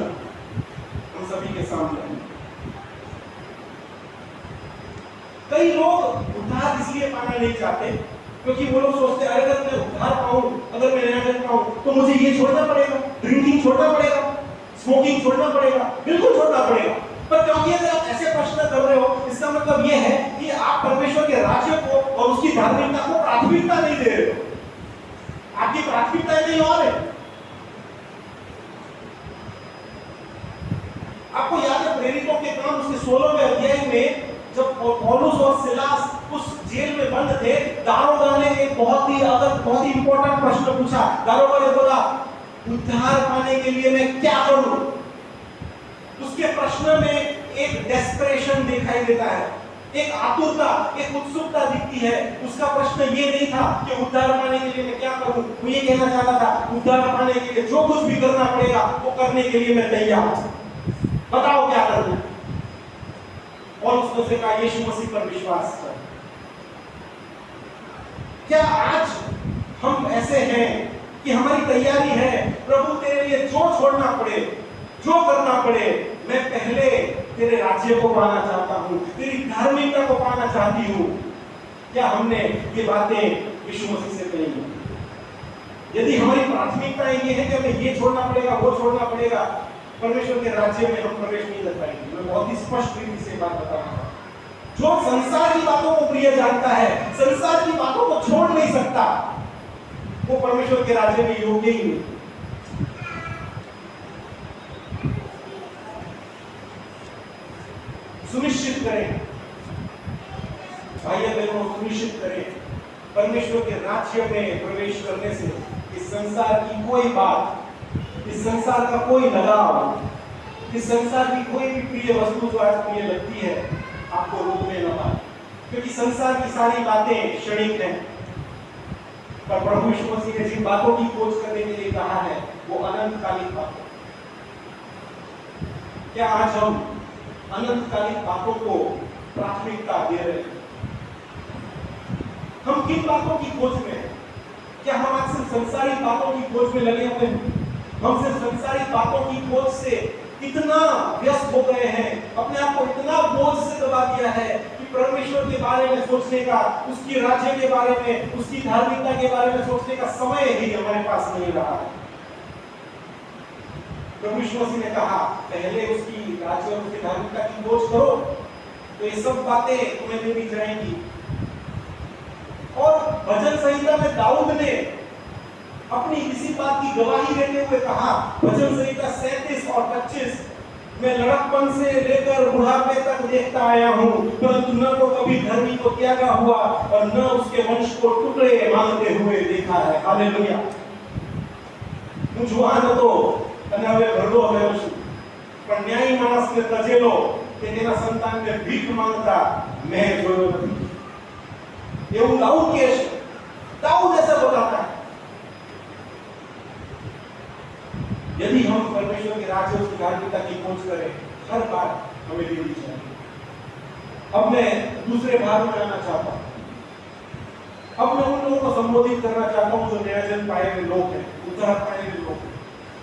हम सभी के सामने है। कई लोग उद्धार इसलिए पाना नहीं चाहते क्योंकि वो लोग सोचते हैं अगर मैं उद्धार पाऊं, अगर मैं नया जन्म पाऊं तो मुझे ये छोड़ना पड़ेगा, ड्रिंकिंग छोड़ना पड़ेगा, स्मोकिंग छोड़ना पड़ेगा, बिल्कुल छोड़ना पड़ेगा। पर क्योंकि अगर आप ऐसे प्रश्न कर रहे हो, इसका मतलब ये है कि आप परमेश्वर के राज्य को और उसकी धार्मिकता को प्राथमिकता नहीं दे रहे हो। आपकी प्राथमिकता नहीं और है। आपको याद है प्रेरितों के काम उसके 16वें अध्याय में जब पौलुस और सिलास उस जेल में बंद थे, दारोगा ने एक बहुत ही इंपॉर्टेंट प्रश्न पूछा। दारोगा ने बोला, उद्धार पाने के लिए मैं क्या करूं? उसके प्रश्न में एक डेस्परेशन दिखाई देता है, एक आतुरता, एक उत्सुकता दिखती है। उसका प्रश्न ये नहीं था कि उद्धार पाने के लिए मैं क्या करूं। वो ये कहना चाहता था, उद्धार पाने के लिए जो कुछ भी करना पड़ेगा वो करने के लिए मैं तैयार हूं, बताओ क्या करना है। और उसने कहा, यीशु मसीह पर विश्वास कर। क्या आज हम ऐसे हैं कि हमारी तैयारी है, प्रभु तेरे लिए जो छोड़ना पड़े, जो करना पड़े, मैं पहले तेरे राज्य को पाना चाहता हूं, तेरी धार्मिकता को पाना चाहती हूं। क्या हमने ये बातें यीशु मसीह से कही? यदि हमारी प्राथमिकता ये है कि हमें ये छोड़ना पड़ेगा, वो छोड़ना पड़ेगा, परमेश्वर के राज्य में हम प्रवेश नहीं कर पाएंगे। मैं बहुत ही स्पष्ट रीति से बात बता रहा हूं। जो संसार की बातों को प्रिय जानता है, संसार की बातों को छोड़ नहीं सकता, वो परमेश्वर के राज्य में योग्य ही नहीं। सुनिश्चित करें भाइयों बहनों, सुनिश्चित करें परमेश्वर के राज्य में प्रवेश करने से इस संसार की कोई बात, इस संसार का कोई लगाव, इस संसार की कोई भी प्रिय वस्तु जो आज प्रिय लगती है आपको रोकने न पाए। क्योंकि संसार की सारी बातें क्षणिक हैं, पर प्रभु यीशु मसीह ने जिन बातों की खोज करने के लिए कहा है वो अनंतकालिक बातें। क्या आज हम अनंतकालिक बातों को प्राथमिकता दे रहे हैं? हम किन बातों की खोज में हैं? क्या हम आज सिर्फ संसारिक बातों की खोज में लगे हुए हैं? हम सिर्फ संसारिक बातों की खोज से इतना व्यस्त हो गए हैं, अपने आप को इतना बोझ से दबा दिया है कि परमेश्वर के बारे में सोचने का, उसकी राज्य के बारे में, उसकी धार्मिकता के बारे में सोचने का समय ही हमारे पास नहीं रहा है। प्रभु यीशु मसीह ने कहा, पहले उसकी राज्य और उसकी धार्मिकता की खोज करो तो ये सब बातें तुम्हें मिल जाएंगी। और भजन संहिता में दाऊद ने अपनी इसी बात की गवाही देते हुए कहा, भजन संहिता 37 और 25, मैं लड़कपन से लेकर बुढ़ापे तक देखता आया हूँ, परंतु न तो कभी धर्मी को त्यागा हुआ और न उसके वंश को टुकड़े मांगते हुए देखा है। हालेलुया। मुझवान तो तनावे भरलो है वशु, पर न्यायी मानस ने तजेलो કે તેના સંતાનને ભીખ માંગતા મેં જોયો નથી। એવું દાऊद કહે છે। दाऊद ऐसा बताता है। यदि हम परमेश्वर के राज्य उसकी धार्मिकता की खोज करें, हर बात हमें देनी चाहिए। अब मैं दूसरे भाग में आना चाहता हूं। अब मैं उन लोगों को संबोधित करना चाहता हूं जो नया जन्म पाए हुए लोग हैं, उद्धार पाए हुए लोग हैं।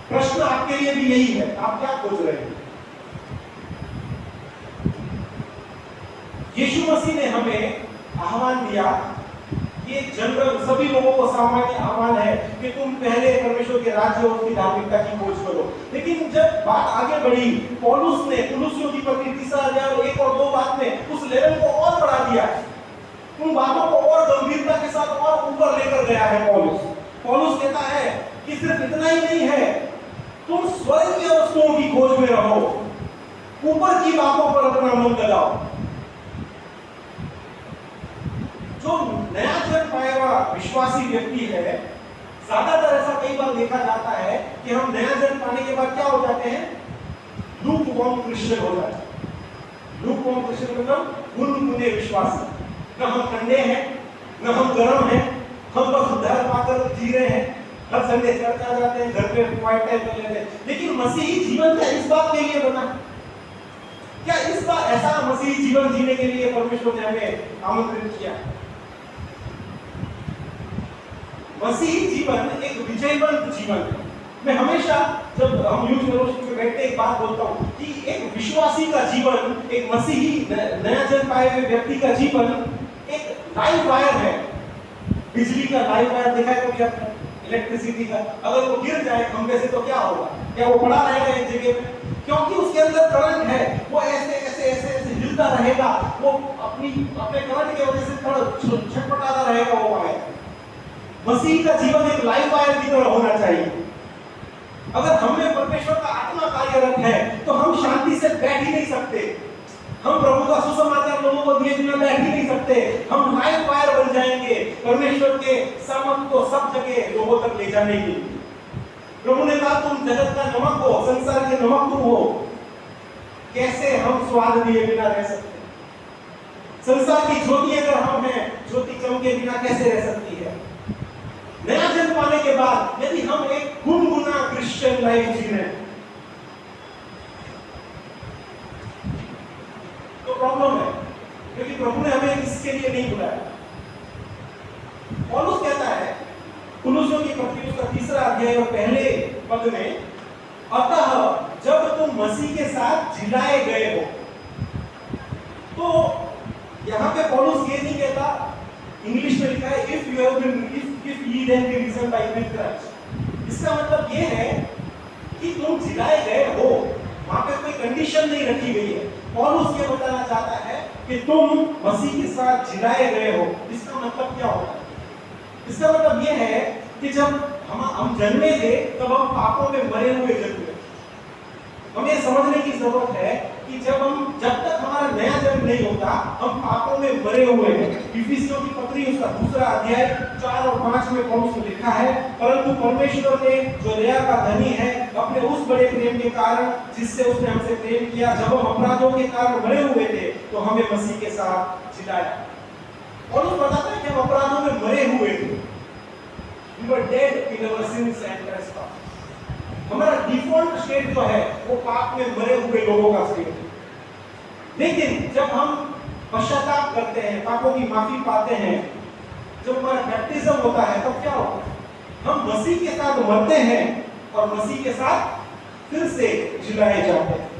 प्रश्न आपके लिए भी यही है, आप क्या खोज रहे हैं? यीशु मसीह ने हमें आह्वान दिया, ये जनरल सभी लोगों को सामान्य आह्वान है कि तुम पहले परमेश्वर के राज्य और उसकी धार्मिकता की खोज करो। लेकिन जब बात आगे बढ़ी, पौलुस ने कुलुस्सियों की पत्री 3:1 और 2 बात में उस लेवल को और बढ़ा दिया, उन बातों को और गंभीरता के साथ और ऊपर लेकर गया है। पौलुस कहता है कि सिर्फ इतना ही नहीं है, तुम स्वर्गीय वस्तुओं की खोज में रहो, ऊपर की बातों पर अपना मन लगाओ। जो नया जन्म पाया हुआ विश्वासी व्यक्ति है, ज्यादातर ऐसा कई बार देखा जाता है कि हम नया जन्म पाने के बाद क्या हो जाते हैं, लूकवार्म क्रिश्चियन हो जाते हैं। लूकवार्म क्रिश्चियन मतलब गुनगुने विश्वासी, न हम ठंडे हैं न हम गर्म हैं, हम बस उद्धार पाकर जी रहे हैं, हर संडे चर्च आ जाते हैं, घर पे क्वाइट टाइम कर लेते हैं। लेकिन मसीही जीवन क्या इस बात के लिए बना? क्या इस बार ऐसा मसीही जीवन जीने के लिए परमेश्वर ने हमें आमंत्रित किया? मसीही जीवन एक विजयवंत जीवन है। मैं हमेशा जब हम यूथ फेलोशिप में बैठते एक बात बोलता हूँ कि एक विश्वासी का जीवन, एक मसीही नया जन्म पाए हुए व्यक्ति का जीवन एक लाइव वायर है। बिजली का लाइव वायर देखा है कभी आपने? इलेक्ट्रिसिटी का, अगर वो गिर जाए खंभे से तो क्या होगा? क्या वो पड़ा रहेगा एक जगह पे? क्योंकि उसके अंदर करंट है, वो ऐसे ऐसे ऐसे ऐसे हिलता रहेगा, वो अपने करंट की वजह से थोड़ा छटपटाता रहेगा वो वायर। मसीह का जीवन एक लाइव वायर की तरह होना चाहिए। अगर हम में परमेश्वर का आत्मा कार्यरत है तो हम शांति से बैठ ही नहीं सकते, हम प्रभु का सुसमाचार लोगों को दिए बिना बैठ ही नहीं सकते। हम लाइव वायर बन जाएंगे परमेश्वर के सामर्थ को सब जगह लोगों तक ले जाने के लिए। प्रभु ने कहा तुम जगत का नमक हो, संसार के नमक तुम हो। कैसे हम स्वाद दिए बिना रह सकते? संसार की ज्योति अगर हम हैं, ज्योति चमके बिना कैसे रह सकती है? नया जन्म पाने के बाद यदि हम एक गुनगुना क्रिश्चियन लाइफ जी रहे हैं तो प्रॉब्लम है, क्योंकि प्रभु ने हमें इसके लिए नहीं बुलाया। पौलुस कहता है कुलुस्सियों की पत्री उसका 3 अध्याय और पहले पद में, अतः जब तुम मसीह के साथ जिलाए गए हो। तो यहाँ पे पौलुस ये नहीं कहता, इंग्लिश में लिखा है if you have been if ye then be risen by with Christ। इसका मतलब ये है कि तुम जिलाए गए हो, वहां पे कोई कंडीशन नहीं रखी गई है। पौलुस ये बताना चाहता है कि तुम मसीह के साथ जिलाए गए हो। इसका मतलब क्या होता है? इसका मतलब ये है कि जब हम जन्मे थे तब हम पापों में मरे हुए जन्मे। हमें समझने की जरूरत है कि जब तक हमारा नया जन्म नहीं होता हम पापों में मरे हुए हैं। इफिसियों की पत्री उसका 2 अध्याय 4 और 5 में पौलुस ने लिखा है, परंतु परमेश्वर ने जो दया का धनी है अपने उस बड़े प्रेम के कारण जिससे उसने हमसे प्रेम किया, जब हम अपराधों के कारण मरे हुए थे तो हमें मसीह के साथ जिलाया। पौलुस बताता है कि हम अपराधों में मरे हुए थे। We were dead in our sins and trespasses। हमारा डिफॉल्ट स्टेट जो है वो पाप में मरे हुए लोगों का स्टेट है। लेकिन जब हम पश्चाताप करते हैं, पापों की माफी पाते हैं, जब हमारा बैप्टिज्म होता है तब क्या होता है? हम मसीह के साथ मरते हैं और मसीह के साथ फिर से जिलाए जाते हैं।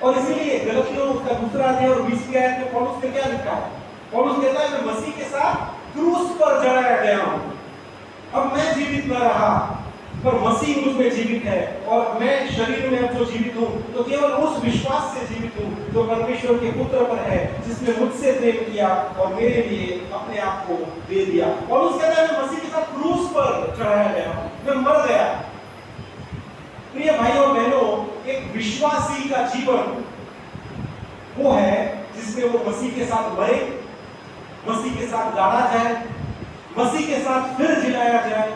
और इसीलिए गलतियों उसका 2 अध्याय और 20वीं आयत में पौलुस ने क्या लिखा है? पौलुस कहता है मैं मसीह के साथ क्रूस पर जलाया गया हूं। अब मैं जीवित न रहा पर मसीह मुझ में जीवित है, और मैं शरीर में अब जो जीवित हूँ तो केवल उस विश्वास से जीवित हूँ जो परमेश्वर के पुत्र पर है, जिसने मुझसे प्रेम किया और मेरे लिए अपने आप को दे दिया। और उस कहता है मैं मसीह के साथ क्रूस पर चढ़ाया गया हूँ, मैं मर गया। प्रिय भाइयों और बहनों, एक विश्वासी का जीवन वो है जिसमें वो मसीह के साथ मरे, मसीह के साथ गाड़ा जाए, मसीह के साथ फिर जिलाया जाए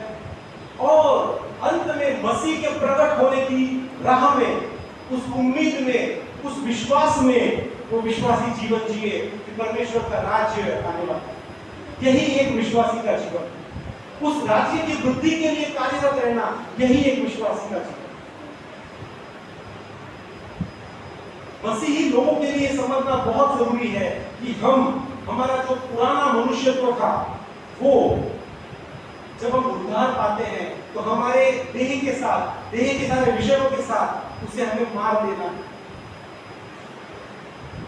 और अंत में मसीह के प्रकट होने की राह में, उस उम्मीद में, उस विश्वास में वो विश्वासी जीवन जिए कि परमेश्वर का राज्य आने वाला है। यही एक विश्वासी का जीवन। उस राज्य की वृद्धि के लिए कार्यरत रहना, यही एक विश्वासी का जीवन। मसीही लोगों के लिए समझना बहुत जरूरी है कि हमारा जो पुराना मनुष्यत्व था वो जब हम उद्धार पाते हैं तो हमारे देह के सारे विषयों के साथ उसे हमें मार देना।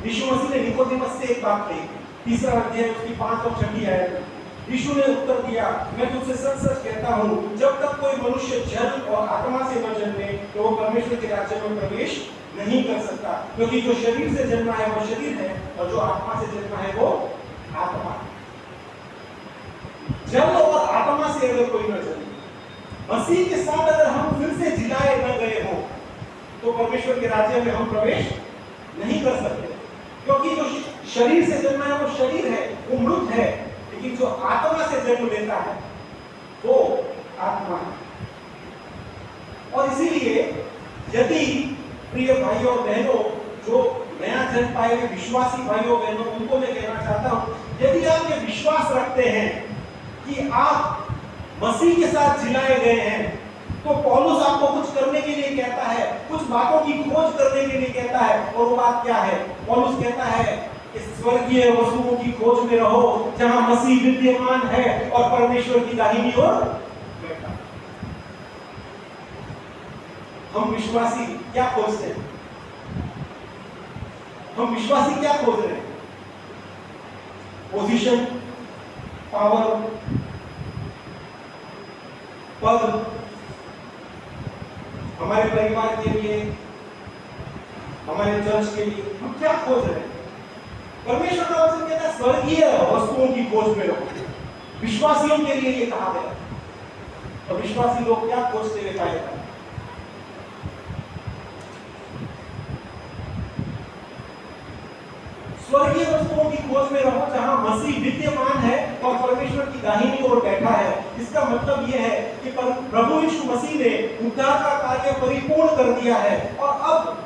यीशु मसीह ने निकोदेमस से एक बात कही, 3 अध्याय उसकी 5 और 6 आयत। यीशु ने उत्तर दिया, मैं तुझसे सच सच कहता हूँ, जब तक कोई मनुष्य जल और आत्मा से न जन्मे तो वो परमेश्वर के राज्य में प्रवेश नहीं कर सकता। क्योंकि जो शरीर से जन्मा है वो शरीर है और जो आत्मा से जन्मा है वो आत्मा है। जल और आत्मा से अगर कोई न जन्मे, मसीह के साथ अगर हम फिर से जिलाए न गए हो तो परमेश्वर के राज्य में हम प्रवेश नहीं कर सकते। क्योंकि जो शरीर से जन्मा है वो शरीर है, वो मृत है, लेकिन जो आत्मा से जन्म लेता है वो आत्मा है। और इसीलिए यदि प्रिय भाइयों और बहनों, जो नया जन्म पाए हुए विश्वासी भाइयों बहनों, उनको मैं कहना चाहता हूं, यदि आप ये विश्वास रखते हैं कि आप मसीह के साथ जिलाए गए हैं, तो पौलुस आपको कुछ करने के लिए कहता है, कुछ बातों की खोज करने के लिए कहता है। और वो बात क्या है? पौलुस कहता है कि स्वर्गीय वस्तुओं की खोज में रहो जहां मसीह विद्यमान है और परमेश्वर की दाहिनी ओर बैठा। हम विश्वासी क्या खोजते हैं? हम विश्वासी क्या खोज रहे हैं? पोजीशन, पावर, पद, हमारे परिवार के लिए, हमारे चर्च के लिए हम क्या खोज रहे हैं? परमेश्वर का वचन कहता है स्वर्गीय वस्तुओं की खोज में रहो। विश्वासियों के लिए ये कहा गया। और विश्वासी लोग क्या खोजते हुए पाए जाते हैं? स्वर्गीय वस्तुओं की खोज में रहो जहां मसीह विद्यमान है और परमेश्वर की दाहिनी ओर बैठा है। इसका मतलब यह है कि प्रभु यीशु मसीह ने उद्धार का कार्य परिपूर्ण कर दिया है और अब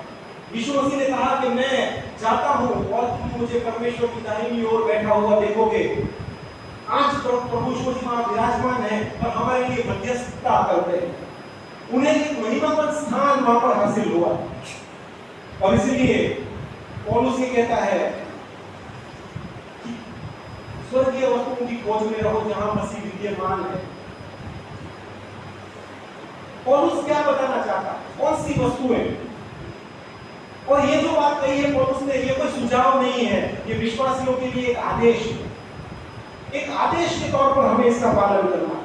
यीशु मसीह ने कहा कि मैं जाता हूं और तुम मुझे परमेश्वर की दाहिनी ओर बैठा हुआ देखोगे। आज प्रभु यीशु मसीह वहां विराजमान है और हमारे लिए मध्यस्थता करते हैं। उन्हें एक महिमामय स्थान वहां पर हासिल हुआ और इसलिए पौलुस ये कहता है कि स्वर्गीय वस्तुओं की खोज में रहो जहां मसीह विद्यमान है। पौलुस क्या बताना चाहता? कौन सी वस्तुएं? और ये जो बात कही है पौलुस ने, ये कोई सुझाव नहीं है, ये विश्वासियों के लिए एक आदेश है। एक आदेश के तौर पर हमें इसका पालन करना है।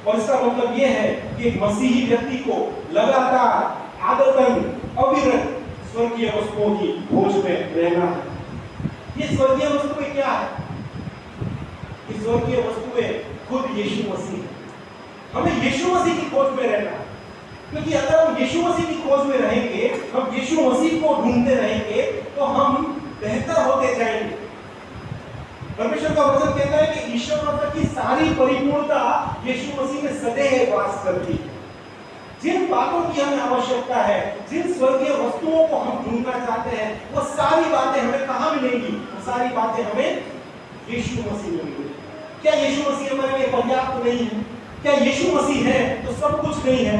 और इसका मतलब यह है कि मसीही व्यक्ति को लगातार आदतन अविरत स्वर्गीय वस्तुओं की खोज में रहना है। ये स्वर्गीय वस्तुएं क्या है? ये स्वर्गीय वस्तुएं खुद यीशु मसीह है। हमें यीशु मसीह की खोज में रहना है, क्योंकि अगर हम यीशु मसीह की खोज में रहेंगे, हम यीशु मसीह को ढूंढते रहेंगे, तो हम बेहतर होते जाएंगे। परमेश्वर का वचन कहता है कि ईश्वर की सारी परिपूर्णता यीशु मसीह में सदैव वास करती है। जिन बातों की हमें आवश्यकता है, जिन स्वर्गीय वस्तुओं को हम ढूंढना चाहते हैं, वो सारी बातें हमें कहाँ मिलेंगी? वो सारी बातें हमें यीशु मसीह में मिलेंगी। क्या यीशु मसीह हमारे लिए पर्याप्त नहीं है? क्या यीशु मसीह है तो सब कुछ नहीं है?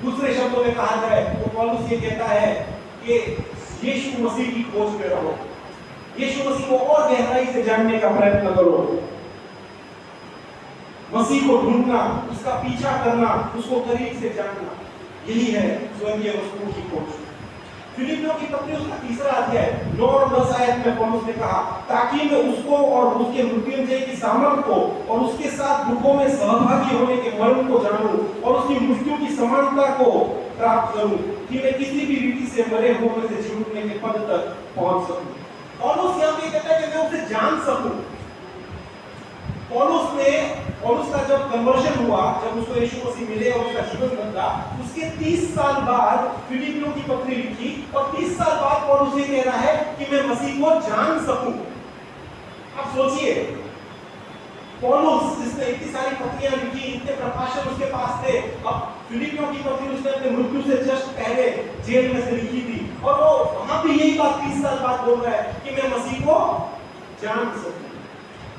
दूसरे शब्दों में कहा जाए तो पौलुस ये कहता है कि यीशु मसीह की खोज में रहो, यीशु मसीह को और गहराई से जानने का प्रयत्न करो, मसीह को ढूंढना, उसका पीछा करना, उसको करीब से जानना, यही है स्वर्गीय वस्तुओं की खोज। फिलिपियों की पत्री उसका 3रा अध्याय 9 और 10 आयत में पौलुस ने कहा, ताकि मैं उसको और उसके मृत्युंजय की सामर्थ को और उसके साथ दुखों में सहभागी होने के मर्म को जानूं और उसकी मृत्यु की समानता को प्राप्त करूं, कि मैं किसी भी रीति से मरे हुए से जी उठने के पद तक पहुंच सकूं। पौलुस यहाँ पे कहता है कि मैं उसे जान सकूं। पौलुस का जब कन्वर्शन हुआ, जब उसको यीशु मसीह मिले और उसका जीवन बदला, उसके 30 साल बाद फिलिपियों की पत्री लिखी और 30 साल बाद पौलुस ये कह रहा है कि मैं मसीह को जान सकूं। आप सोचिए, पौलुस जिसने इतनी सारी पत्रियां लिखी, इतने प्रकाशन उसके पास थे, अब फिलिपियों की पत्री उसने अपने मृत्यु से जस्ट पहले जेल में से लिखी थी और वो वहां भी यही बात 30 साल बाद बोल रहा है कि मैं मसीह को जान सकूं।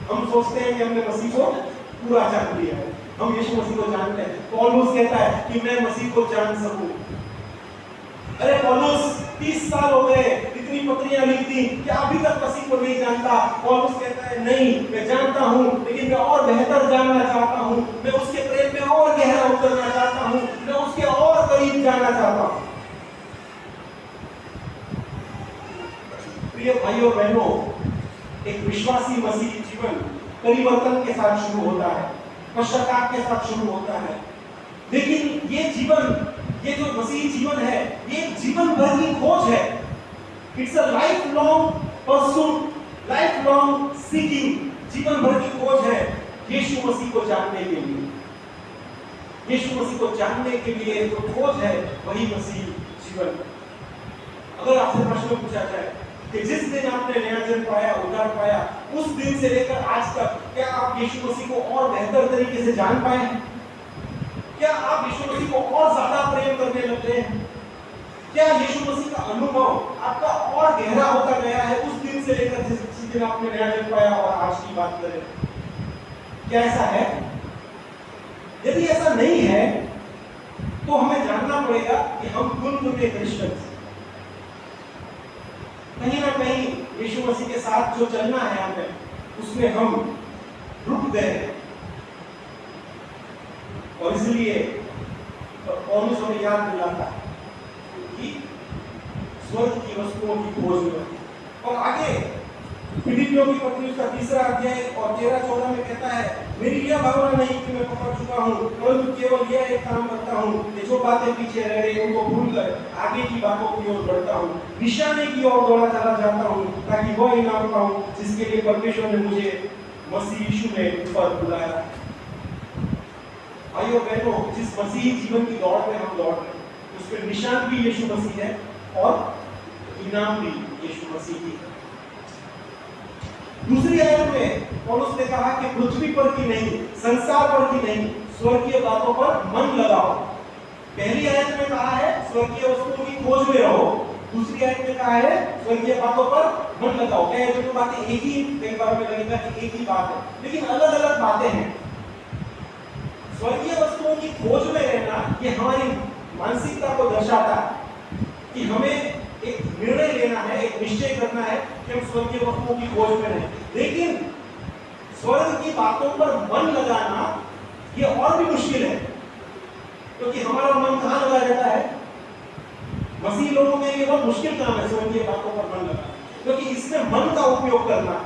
हम सोचते हैं कि हमने मसीह को पूरा जान लिया है, हम यीशु मसीह को जानते हैं। पौलुस कहता है कि मैं मसीह को जान सकूं। अरे पौलुस 30 साल हो गए, इतनी पत्रियां लिख दी, क्या अभी तक मसीह को नहीं जानता? पौलुस कहता है नहीं, मैं जानता हूं, लेकिन मैं और बेहतर जानना चाहता हूं, मैं उसके प्रेम में और गहरा उतरना चाहता हूं, मैं उसके और करीब जाना चाहता हूं। प्रिय भाइयों बहनों, एक विश्वासी मसीही जीवन परिवर्तन के साथ शुरू होता है, पश्चाताप के साथ शुरू होता है। लेकिन ये जीवन, ये जो मसीही जीवन है, ये जीवन भर की खोज है। It's a life long pursuit, life long seeking, जीवन भर की खोज है यीशु मसीह को जानने के लिए। यीशु मसीह को जानने के लिए जो खोज है वही मसीही जीवन। अगर आपसे प्रश्न पूछा जाए कि जिस दिन आपने नया जन्म पाया, उद्धार पाया, उस दिन से लेकर आज तक क्या आप यीशु मसीह को और बेहतर तरीके से जान पाए हैं? क्या आप यीशु मसीह को और ज्यादा प्रेम करने लग गए हैं? क्या यीशु मसीह का अनुभव आपका और गहरा होता गया है उस दिन से लेकर जिस दिन आपने नया जन्म पाया और आज की बात करें? क्या ऐसा है? यदि ऐसा नहीं है तो हमें जानना पड़ेगा कि हम कौन के क्रिश्चियन कहीं ना कहीं यीशु मसीह के साथ जो चलना है हमें उसमें हम रुक गए और इसलिए पौलुस हमें याद दिलाता है कि स्वर्ग की वस्तुओं की खोज में। और आगे फिलिपियों की पत्री उसका 3रा अध्याय और 13-14 में कहता है, मेरी यह भावना नहीं कि मैं पकड़ चुका हूँ, परंतु केवल यह एक काम करता हूँ कि जो बातें पीछे रह गई उनको भूलकर आगे की बातों की ओर बढ़ता हूँ, निशाने की ओर दौड़ा चला जाता हूँ, ताकि वह इनाम पाऊं जिसके लिए परमेश्वर ने मुझे मसीह यीशु में ऊपर बुलाया। भाइयों बहनों, जिस मसीही जीवन की दौड़ में हम दौड़ रहे हैं उसमें निशान भी यीशु मसीह है और इनाम भी यीशु मसीह की है। दूसरी आयत में पौलुस ने कहा कि पृथ्वी पर की नहीं, संसार पर की नहीं, स्वर्गीय बातों पर मन लगाओ। पहली आयत में कहा है स्वर्गीय वस्तुओं की खोज में रहो, दूसरी आयत में कहा है स्वर्गीय बातों पर मन लगाओ। क्या ये दोनों बातें एक ही? कई बार में लगेगा कि एक ही बात है, लेकिन अलग अलग बातें हैं। स्वर्गीय वस्तुओं की खोज में रहना ये हमारी मानसिकता को दर्शाता है कि हमें एक निर्णय लेना है, एक निश्चय करना है कि हम स्वर्गीय वस्तुओं की खोज में रहें। लेकिन स्वर्ग की बातों पर मन लगाना ये और भी मुश्किल है, क्योंकि हमारा मन कहाँ लगा रहता है? मसीह लोगों के लिए बहुत मुश्किल काम है स्वर्गीय बातों पर मन लगाना, क्योंकि इसमें मन का उपयोग करना है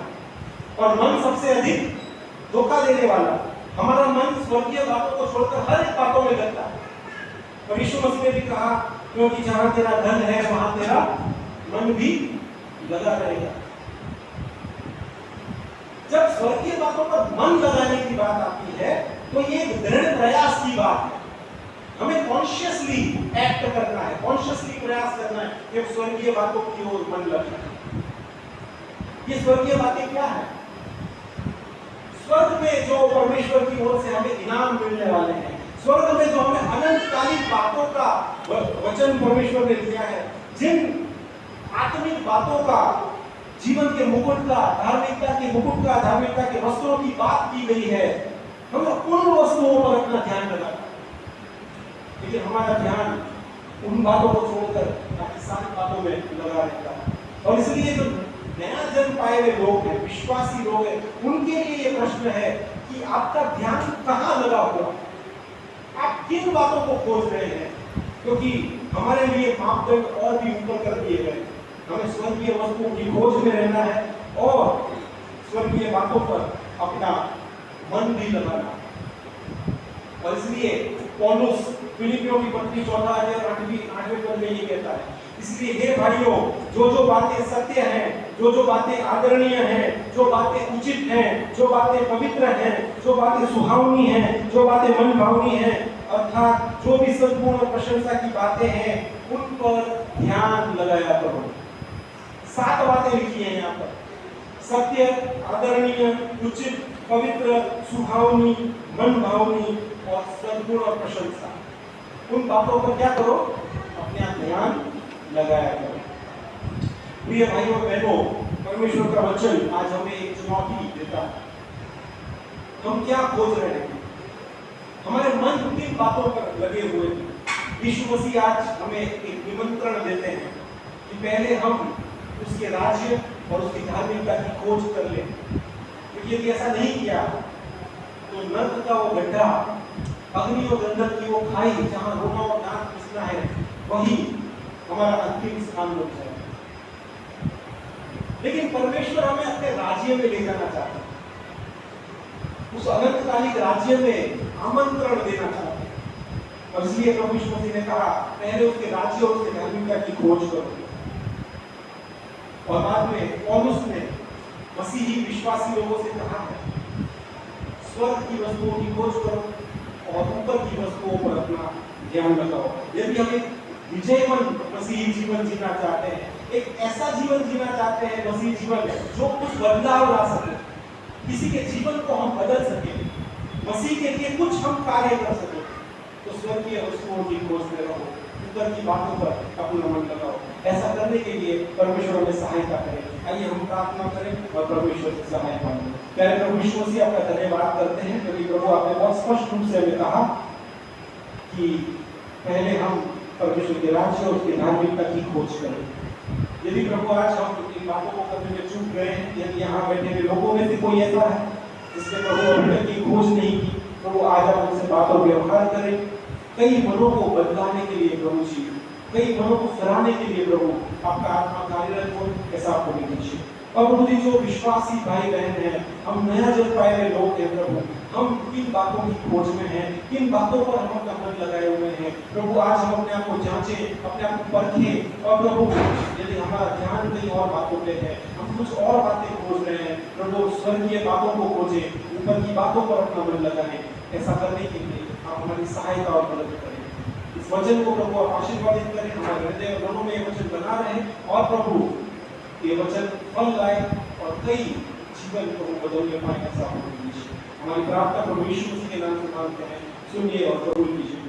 और मन सबसे अधिक धोखा देने वाला। हमारा मन स्वर्गीय बातों को छोड़कर हर एक बातों में लगता है। और यीशु मसीह ने भी कहा, क्योंकि जहां तेरा धन है वहां तेरा मन भी लगा रहेगा। जब स्वर्गीय बातों पर मन लगाने की बात आती है तो ये एक दृढ़ प्रयास की बात है। हमें कॉन्शियसली एक्ट करना है, कॉन्शियसली प्रयास करना है कि स्वर्गीय बातों की ओर मन लगाए। ये स्वर्गीय बातें क्या है? स्वर्ग में जो परमेश्वर की ओर से हमें इनाम मिलने वाले हैं, स्वर्ग में जो हमें अनंतकालिक बातों का वचन परमेश्वर ने दिया है, जिन आत्मिक बातों का, जीवन के मुकुट का, धार्मिकता के मुकुट का, धार्मिकता के वस्त्रों की बात की गई है, हमें उन वस्तुओं पर अपना ध्यान लगाना है। लेकिन हमारा ध्यान उन बातों को छोड़कर बाकी सारी बातों में लगा रहता है। और इसलिए जो नया जन्म पाए हुए लोग हैं, विश्वासी लोग हैं, उनके लिए ये प्रश्न है कि आपका ध्यान कहाँ लगा हुआ, आप किन बातों को खोज रहे हैं? क्योंकि हमारे लिए मापदंड और भी ऊपर कर दिए गए। हमें स्वर्गीय वस्तुओं की खोज में रहना है और स्वर्गीय बातों पर अपना मन भी लगाना। और इसलिए पौलुस फिलिपियों की पत्री 14 अध्याय 8वें पद में ये कहता है, इसलिए हे भाइयों, जो बातें सत्य हैं, जो बातें आदरणीय हैं, जो बातें उचित हैं, जो बातें पवित्र हैं, जो बातें सुहावनी हैं, जो बातें मन भावनी हैं, अर्थात जो भी सद्गुण और प्रशंसा की बातें हैं, उन पर ध्यान लगाया करो। 7 बातें लिखी हैं यहाँ पर: सत्य, आदरणीय, उचित, पवित्र, सुहावनी, मन भावनी और सद्गुण और प्रशंसा। उन बातों पर क्या करो? अपने ध्यान लगाया करो। प्रिय भाइयों और बहनों, परमेश्वर का वचन आज हमें एक चुनौती देता है। हम क्या खोज रहे हैं? हमारे मन किन बातों पर लगे हुए हैं? यीशु मसीह आज हमें एक निमंत्रण देते हैं कि पहले हम उसके राज्य और उसकी धार्मिकता की खोज कर लें। क्योंकि यदि ऐसा नहीं किया तो नर्क का वो गड्ढा, अग्नि और गंधक की वो खाई जहां रोना और दांत पिसना है, वही हमारा अंतिम स्थान बन जाएगा। लेकिन परमेश्वर हमें अपने राज्य में ले जाना चाहता है, उस अनंतकालिक राज्य में आमंत्रण देना चाहता है। और इसलिए प्रभु यीशु मसीह ने कहा, पहले उसके राज्य और उसके धार्मिकता की खोज करो। और बाद में पौलुस ने मसीही विश्वासी लोगों से कहा है, स्वर्ग की वस्तुओं की खोज करो और ऊपर की वस्तुओं पर अपना ध्यान लगाओ। यदि हमें विजयवन मसीही जीवन जीना चाहते हैं, एक ऐसा जीवन जीना चाहते हैं मसीही जीवन जो कुछ बदलाव ला सके, किसी के जीवन को हम बदल सके, मसीह के लिए कुछ हम कार्य कर सके, तो स्वर्गीय वस्तुओं की खोज में रहो, ऊपर की बातों पर अपना मन लगाओ। ऐसा करने के लिए परमेश्वर हमें सहायता करे। आइए हम प्रार्थना करें और परमेश्वर से सहायता मांगें। प्यारे प्रभु यीशु मसीह, आपका धन्यवाद करते हैं क्योंकि प्रभु आपने बहुत स्पष्ट रूप से हमें कहा कि पहले हम परमेश्वर के राज्य और उसकी धार्मिकता की खोज करें। यदि प्रभु आज हम इन बातों को करने में चूक गए हैं, यदि यहाँ बैठे हुए लोगों में से कोई ऐसा है जिसने प्रभु अपने की खोज नहीं की, प्रभु आज आप उनसे बातों व्यवहार करें। कई मनों को बदलाने के लिए प्रभु जी, कई मनों को फिराने के लिए प्रभु आपका आत्मा कार्यरत हो, ऐसा आपको भी दीजिए। और प्रभु जी, जो विश्वासी भाई बहन हैं, हम नया जल पाए हुए लोग हैं प्रभु, हम किन बातों की खोज में हैं, किन बातों पर हम अपना मन लगाए हुए हैं प्रभु, आज हम अपने आप को जांचें, अपने आप को परखें। और प्रभु यदि हमारा ध्यान कहीं और बातों पे है, हम कुछ और बातें खोज रहे हैं, प्रभु स्वर्गीय बातों को खोजें, ऊपर की बातों पर अपना मन लगाएं। ऐसा करने के लिए आप हमारी सहायता और मदद करें। इस वचन को प्रभु आप आशीर्वादित करें, हमारे हृदय और मनों में ये वचन बना रहे और प्रभु ये वचन फल लाए और कई जीवन को बदलने पाए। ऐसा हमारी प्रार्थना प्रभु यीशु मसीह के नाम से मांगते हैं, सुनिए और कबूल कीजिए।